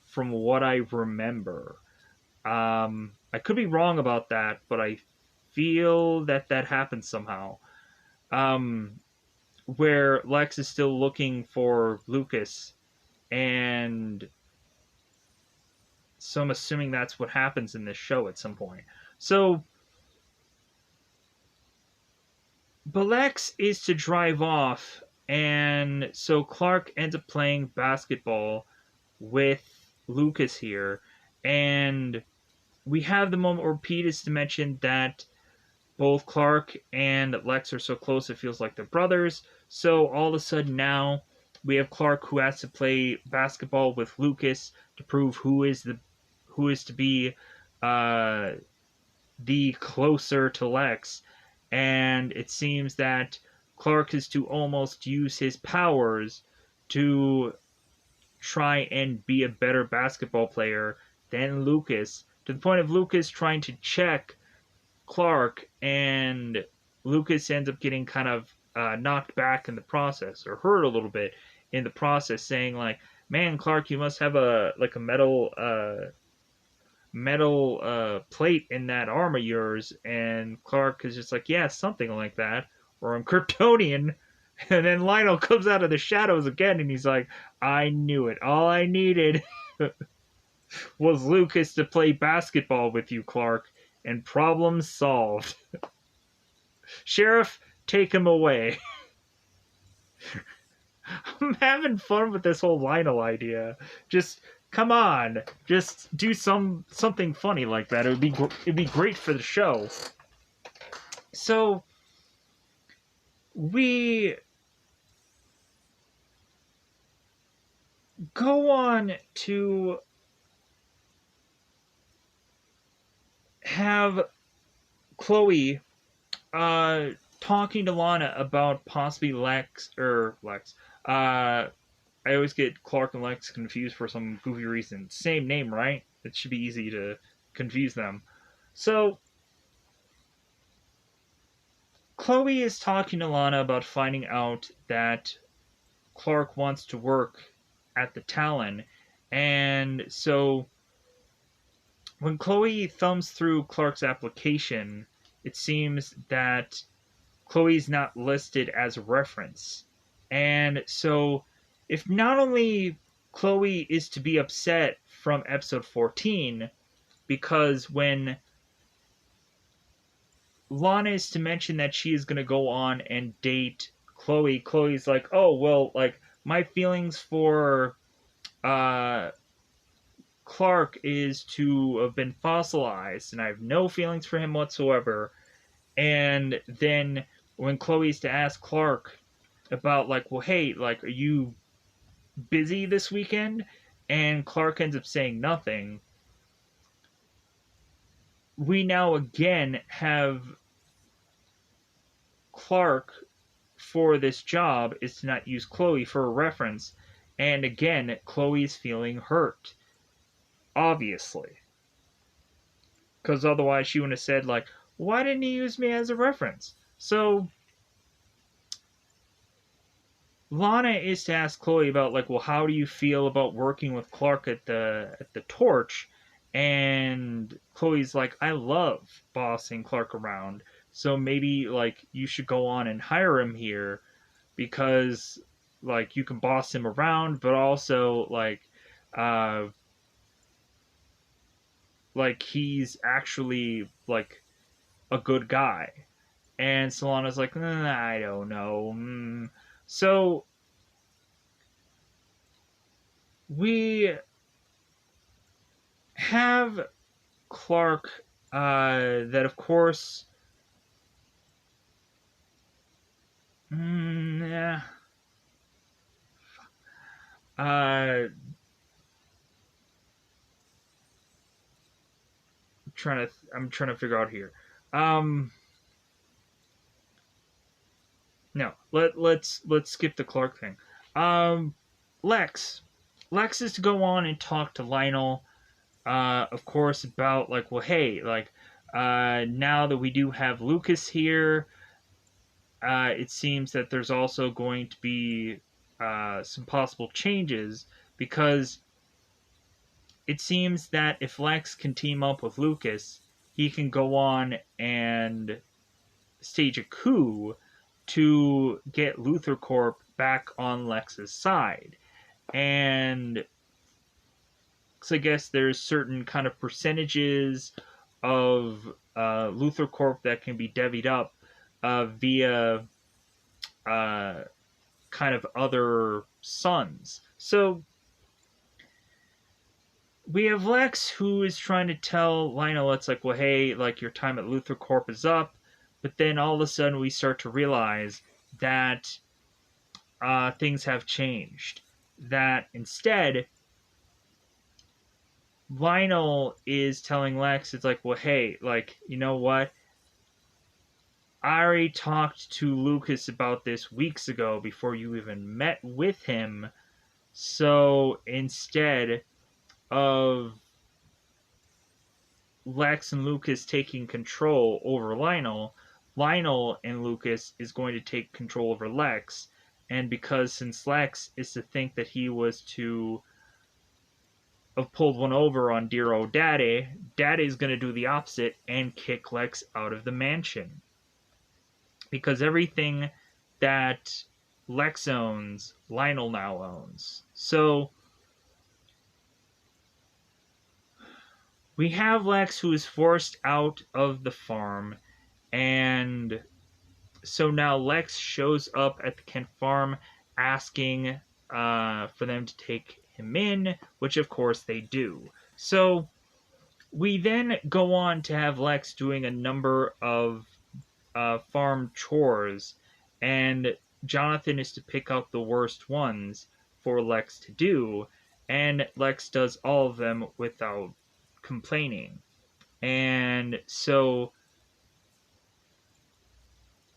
from what I remember. I could be wrong about that, but I feel that that happens somehow. Um, where Lex is still looking for Lucas, and so I'm assuming that's what happens in this show at some point. So, but Lex is to drive off, and so Clark ends up playing basketball with Lucas here, and we have the moment where Pete is to mention that both Clark and Lex are so close it feels like they're brothers. So all of a sudden now we have Clark who has to play basketball with Lucas to prove who is to be uh, the closer to Lex. And it seems that Clark is to almost use his powers to try and be a better basketball player than Lucas, to the point of Lucas trying to check Clark, and Lucas ends up getting kind of knocked back in the process, or hurt a little bit in the process, saying like, "Man, Clark, you must have a metal plate in that arm of yours." And Clark is just like, "Yeah, something like that, or I'm Kryptonian." And then Lionel comes out of the shadows again, and he's like, "I knew it. All I needed was Lucas to play basketball with you, Clark, and problem solved. Sheriff, take him away." I'm having fun with this whole Lionel idea. Just come on, just do something funny like that. It'd be great for the show. So we go on to have Chloe talking to Lana about possibly Lex. I always get Clark and Lex confused for some goofy reason. Same name, right? it should be easy to confuse them. So Chloe is talking to Lana about finding out that Clark wants to work at the Talon. And so when Chloe thumbs through Clark's application, it seems that Chloe's not listed as a reference. And so if not only Chloe is to be upset from episode 14, because when Lana is to mention that she is going to go on and date Chloe, Chloe's like, oh, well, like, my feelings for uh, Clark is to have been fossilized, and I have no feelings for him whatsoever. And then when Chloe's to ask Clark about, like, well, hey, like, are you busy this weekend? And Clark ends up saying nothing. We now again have Clark for this job is to not use Chloe for a reference. And again, Chloe's feeling hurt. Obviously. Because otherwise she would have said, like, why didn't he use me as a reference? So Lana is to ask Chloe about, like, well, how do you feel about working with Clark at the Torch? And Chloe's like, I love bossing Clark around. So maybe, like, you should go on and hire him here because, like, you can boss him around, but also, uh, he's actually, like, a good guy. And Solana's like, I don't know. So we have Clark, that of course, yeah, uh, I'm trying to figure out here. Um, no, let's skip the Clark thing. Um, Lex, Lex is to go on and talk to Lionel, of course, about, like, well, hey, like, now that we do have Lucas here, it seems that there's also going to be some possible changes because it seems that if Lex can team up with Lucas, he can go on and stage a coup to get Luthor Corp back on Lex's side. And so I guess there's certain kind of percentages of Luthor Corp that can be divvied up via kind of other sons. So we have Lex who is trying to tell Lionel, it's like, well, hey, like, your time at Luthor Corp is up. But then all of a sudden we start to realize that things have changed. That instead, Lionel is telling Lex, it's like, well, hey, like, you know what? I already talked to Lucas about this weeks ago before you even met with him. So instead of Lex and Lucas taking control over Lionel, Lionel and Lucas is going to take control over Lex. And because since Lex is to think that he was to have pulled one over on dear old Daddy, Daddy's going to do the opposite and kick Lex out of the mansion. Because everything that Lex owns, Lionel now owns. So we have Lex who is forced out of the farm, and so now Lex shows up at the Kent farm asking for them to take him in, which of course they do. So we then go on to have Lex doing a number of farm chores, and Jonathan is to pick out the worst ones for Lex to do, and Lex does all of them without complaining. And so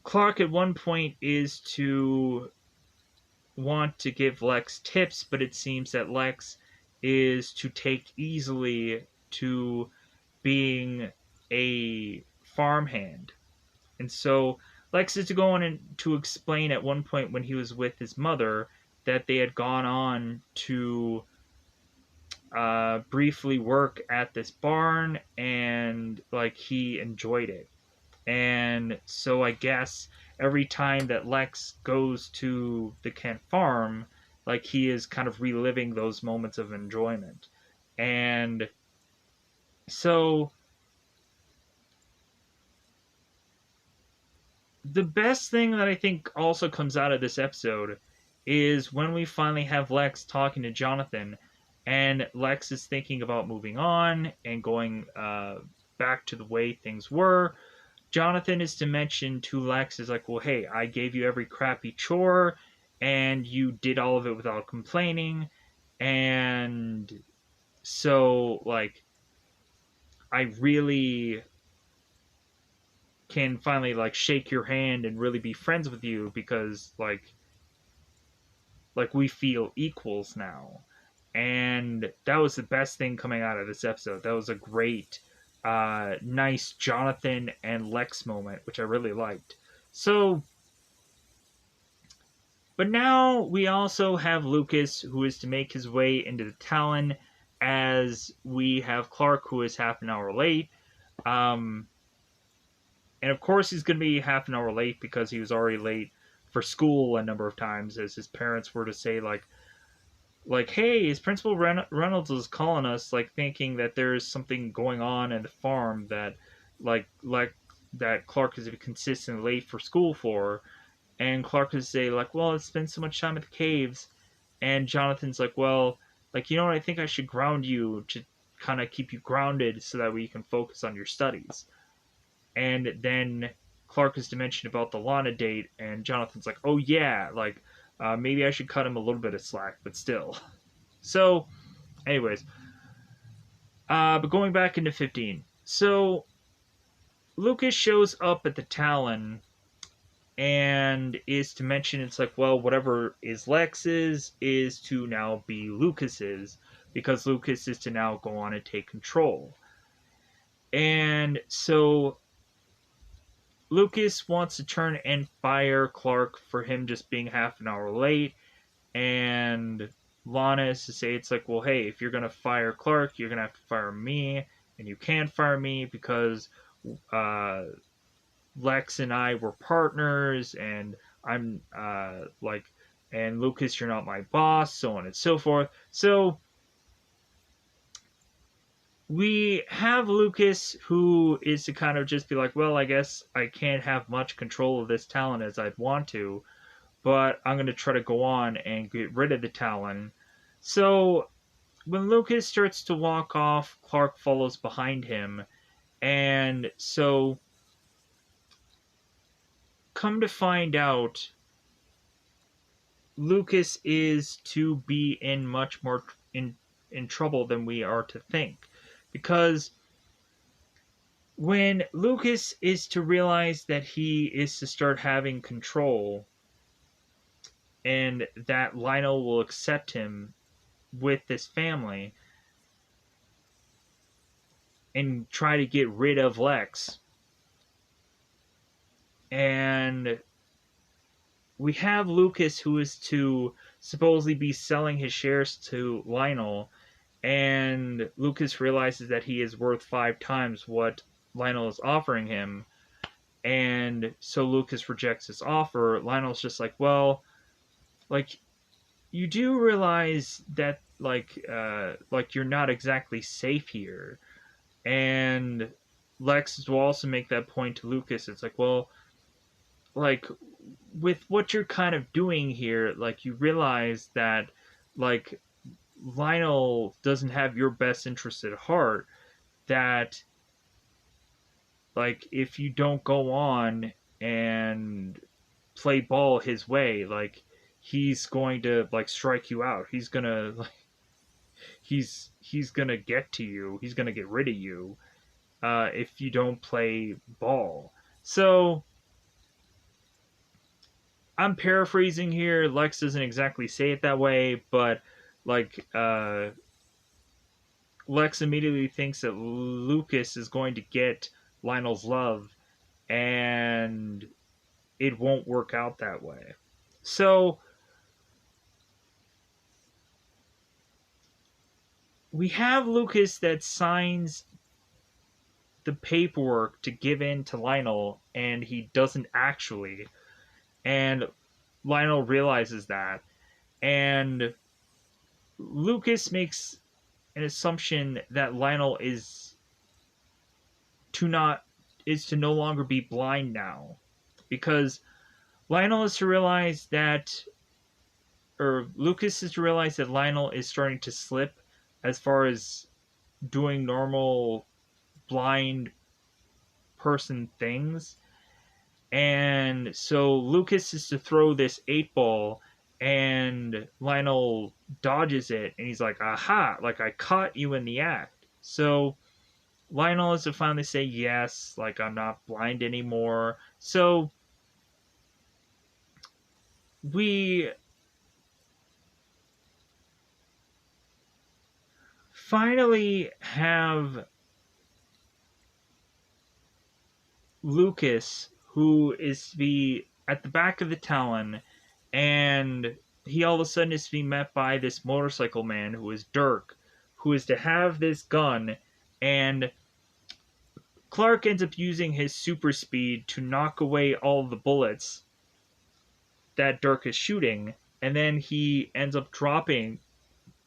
Clark at one point is to want to give Lex tips, but it seems that Lex is to take easily to being a farmhand. And so Lex is to go on and to explain at one point when he was with his mother that they had gone on to briefly work at this barn, and like he enjoyed it. And so I guess every time that Lex goes to the Kent farm, like he is kind of reliving those moments of enjoyment. And so the best thing that I think also comes out of this episode is when we finally have Lex talking to Jonathan, and Lex is thinking about moving on and going back to the way things were. Jonathan is to mention to Lex is like, well, hey, I gave you every crappy chore, and you did all of it without complaining, and so like I really can finally like shake your hand and really be friends with you because like we feel equals now. And that was the best thing coming out of this episode. That was a great nice Jonathan and Lex moment, which I really liked. So but now we also have Lucas, who is to make his way into the Talon, as we have Clark, who is half an hour late. Um, and of course, he's going to be half an hour late because he was already late for school a number of times, as his parents were to say, like, hey, his Principal Reynolds is calling us, like, thinking that there is something going on at the farm that, like that Clark is consistently late for school for. And Clark would say, like, well, I spent so much time at the caves. And Jonathan's like, well, like, you know what? I think I should ground you to kind of keep you grounded so that way you can focus on your studies. And then Clark is to mention about the Lana date, and Jonathan's like, oh, yeah, like, maybe I should cut him a little bit of slack, but still. So, anyways, but going back into 15. So, Lucas shows up at the Talon and is to mention it's like, well, whatever is Lex's is to now be Lucas's, because Lucas is to now go on and take control. And so Lucas wants to turn and fire Clark for him just being half an hour late, and Lana is to say it's like, well, hey, if you're gonna fire Clark, you're gonna have to fire me, and you can't fire me because Lex and I were partners, and I'm and Lucas, you're not my boss, so on and so forth. So we have Lucas, who is to kind of just be like, well, I guess I can't have much control of this Talon as I'd want to, but I'm going to try to go on and get rid of the Talon. So when Lucas starts to walk off, Clark follows behind him, and so come to find out, Lucas is to be in much more in trouble than we are to think, because when Lucas is to realize that he is to start having control and that Lionel will accept him with this family and try to get rid of Lex, and we have Lucas, who is to supposedly be selling his shares to Lionel, and Lucas realizes that he is worth 5 times what Lionel is offering him, and so Lucas rejects his offer. Lionel's just like, well, like, you do realize that like you're not exactly safe here. And Lex will also make that point to Lucas. It's like, well, like, with what you're kind of doing here, like, you realize that, like, Lionel doesn't have your best interest at heart, that, like, if you don't go on and play ball his way, like, he's going to, like, strike you out. He's gonna, like, he's gonna get to you. He's gonna get rid of you if you don't play ball. So I'm paraphrasing here. Lex doesn't exactly say it that way, but like Lex immediately thinks that Lucas is going to get Lionel's love, and it won't work out that way. So we have Lucas that signs the paperwork to give in to Lionel, and he doesn't actually. And Lionel realizes that, and Lucas makes an assumption that Lionel is to no longer be blind now, because Lionel is to realize that, or Lucas is to realize that Lionel is starting to slip as far as doing normal blind person things. And so Lucas is to throw this 8 ball, and Lionel dodges it, and he's like, aha, like I caught you in the act. So Lionel is to finally say, yes, like I'm not blind anymore. So we finally have Lucas, who is to be at the back of the Talon, and he all of a sudden is to be met by this motorcycle man who is Dirk, who is to have this gun, and Clark ends up using his super speed to knock away all the bullets that Dirk is shooting, and then he ends up dropping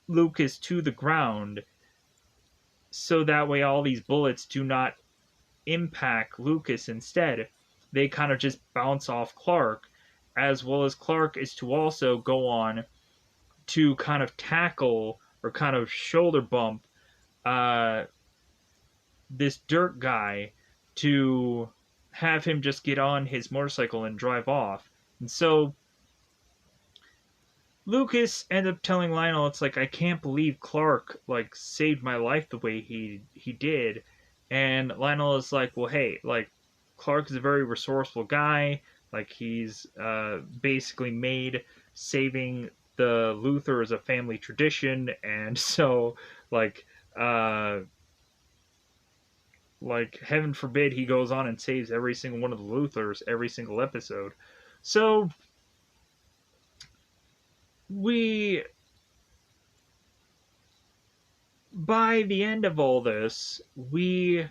Lucas to the ground so that way all these bullets do not impact Lucas. Instead, they kind of just bounce off Clark, as well as Clark is to also go on to kind of tackle or kind of shoulder bump uh, this Dirk guy to have him just get on his motorcycle and drive off. And so Lucas ends up telling Lionel, it's like, I can't believe Clark like saved my life the way he did. And Lionel is like, well, hey, like Clark is a very resourceful guy. Like he's basically made saving the Luthor a family tradition, and so like uh, like heaven forbid he goes on and saves every single one of the Luthors every single episode. So we, by the end of all this, we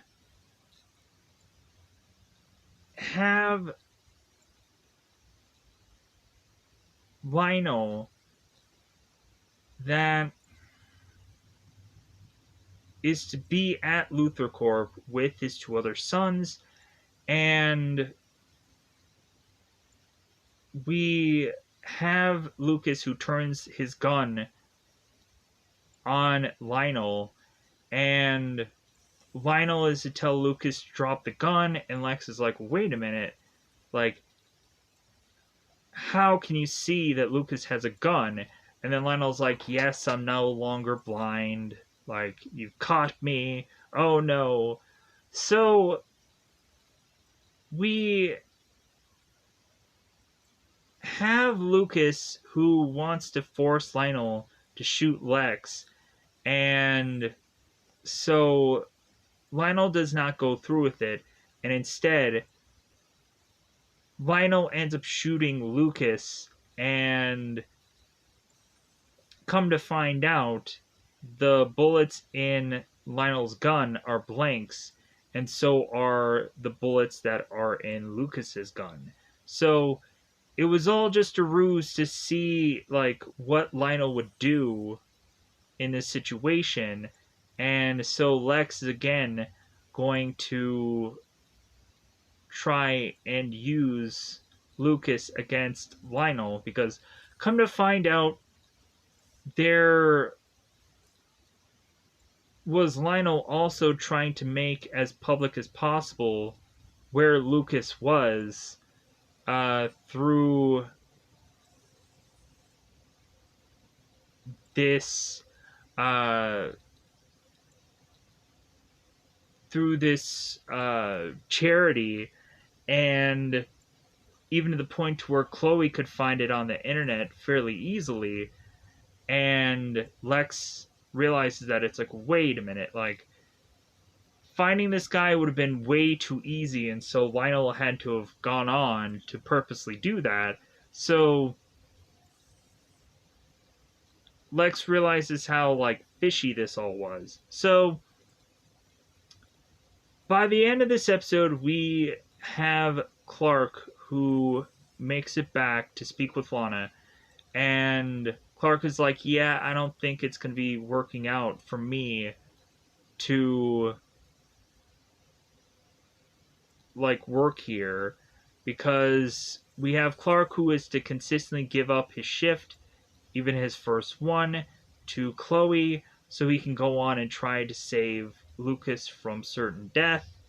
have Lionel that is to be at Luthor Corp with his 2 other sons, and we have Lucas who turns his gun on Lionel, and Lionel is to tell Lucas to drop the gun, and Lex is like, wait a minute, like, how can you see that Lucas has a gun? And then Lionel's like, yes, I'm no longer blind. Like, you've caught me. Oh no. So, we have Lucas who wants to force Lionel to shoot Lex. And so, Lionel does not go through with it. And instead, Lionel ends up shooting Lucas, and come to find out, the bullets in Lionel's gun are blanks, and so are the bullets that are in Lucas's gun. So it was all just a ruse to see like what Lionel would do in this situation, and so Lex is again going to try and use Lucas against Lionel, because come to find out, there was Lionel also trying to make as public as possible where Lucas was through this uh, charity, and even to the point where Chloe could find it on the internet fairly easily, and Lex realizes that it's like, wait a minute, like finding this guy would have been way too easy, and so Lionel had to have gone on to purposely do that. So Lex realizes how like fishy this all was. So by the end of this episode, we have Clark who makes it back to speak with Lana, and Clark is like, "Yeah, I don't think it's going to be working out for me to like work here because we have Clark who is to consistently give up his shift, even his first one, to Chloe so he can go on and try to save Lucas from certain death.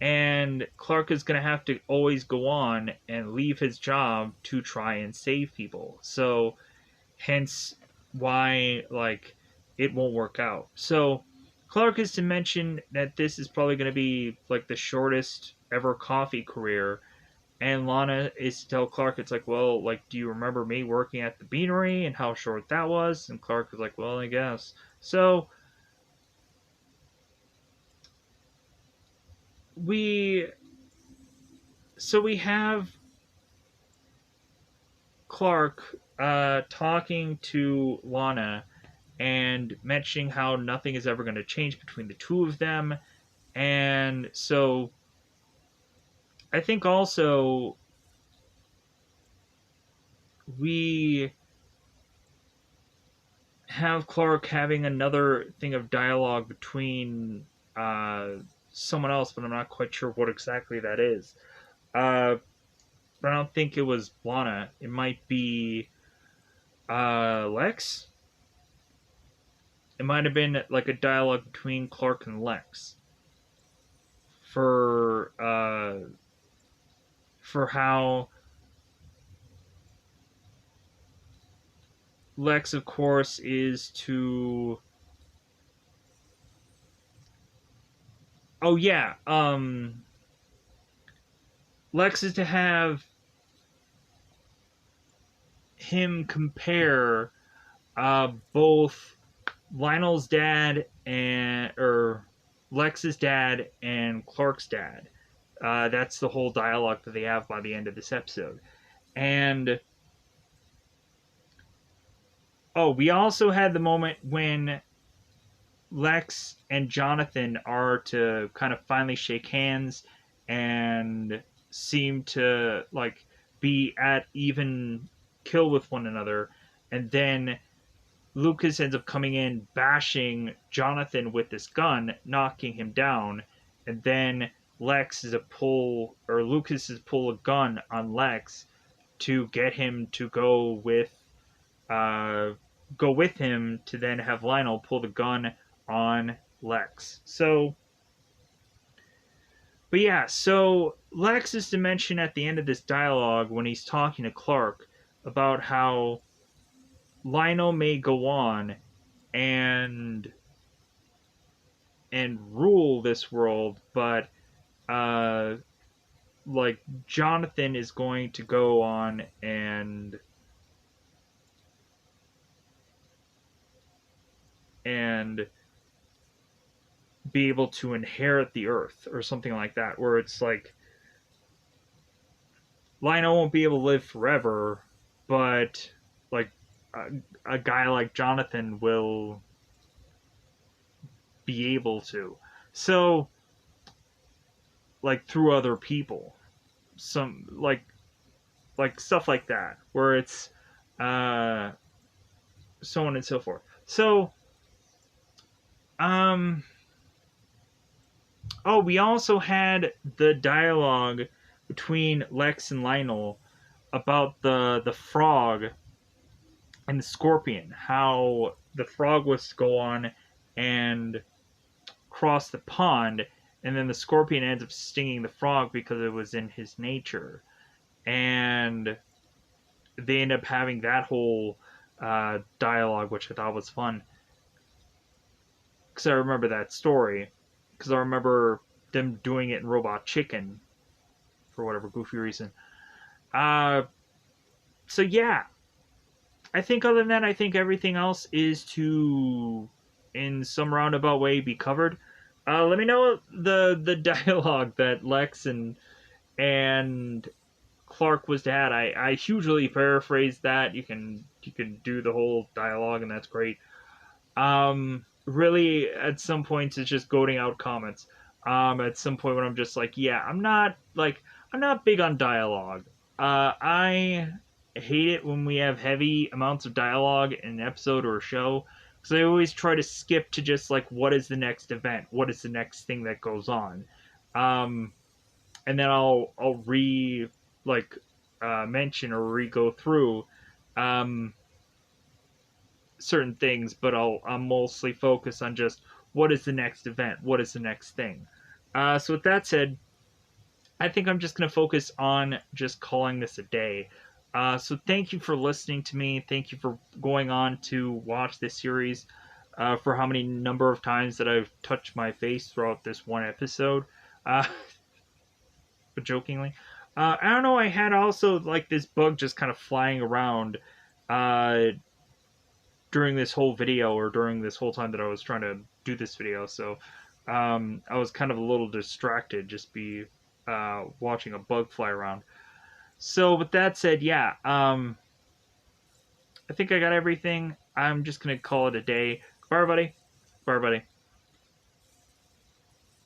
And Clark is going to have to always go on and leave his job to try and save people. So, hence why, like, it won't work out. So, Clark is to mention that this is probably going to be, like, the shortest ever coffee career. And Lana is to tell Clark, it's like, well, like, do you remember me working at the beanery and how short that was? And Clark is like, well, I guess. We so we have Clark talking to Lana and mentioning how nothing is ever going to change between the two of them. And so I think also we have Clark having another thing of dialogue between uh, someone else, but I'm not quite sure what exactly that is. But I don't think it was Lana. It might be Lex. It might have been like a dialogue between Clark and Lex for how Lex, of course, is to. Oh yeah, Lex is to have him compare both Lionel's dad and or Lex's dad and Clark's dad. That's the whole dialogue that they have by the end of this episode. And oh, we also had the moment when Lex and Jonathan are to kind of finally shake hands and seem to like be at even kill with one another, and then Lucas ends up coming in, bashing Jonathan with this gun, knocking him down, and then Lucas is pull a gun on Lex to get him to uh, go with him to then have Lionel pull the gun on Lex. But yeah, so Lex is to mention at the end of this dialogue when he's talking to Clark about how Lionel may go on and rule this world, but uh, like Jonathan is going to go on and be able to inherit the earth or something like that, where it's like Lionel won't be able to live forever, but like a guy like Jonathan will be able to. So, like through other people, some like stuff like that, where it's uh, so on and so forth. So, um, oh, we also had the dialogue between Lex and Lionel about the frog and the scorpion. How the frog was to go on and cross the pond, and then the scorpion ends up stinging the frog because it was in his nature, and they end up having that whole dialogue, which I thought was fun because I remember that story because I remember them doing it in Robot Chicken for whatever goofy reason. Uh, so yeah, I think other than that, I think everything else is to, in some roundabout way, be covered. Let me know the dialogue that Lex and Clark was to had. I hugely paraphrased that. You can do the whole dialogue, and that's great. Really, at some points, it's just goading out comments. At some point when I'm just like, yeah, I'm not big on dialogue. I hate it when we have heavy amounts of dialogue in an episode or a show, because I always try to skip to just like, what is the next event? What is the next thing that goes on? Um, and then I'll like mention or re go through um certain things, but I'll mostly focus on just what is the next event, what is the next thing. So with that said, I think I'm just gonna focus on just calling this a day. So thank you for listening to me. Thank you for going on to watch this series. For how many number of times that I've touched my face throughout this one episode, uh, but jokingly. I don't know. I had also like this bug just kind of flying around uh, during this whole video or during this whole time that I was trying to do this video. So I was kind of a little distracted just be watching a bug fly around. So with that said, yeah, I think I got everything. I'm just gonna call it a day. Bye, everybody. Bye, everybody.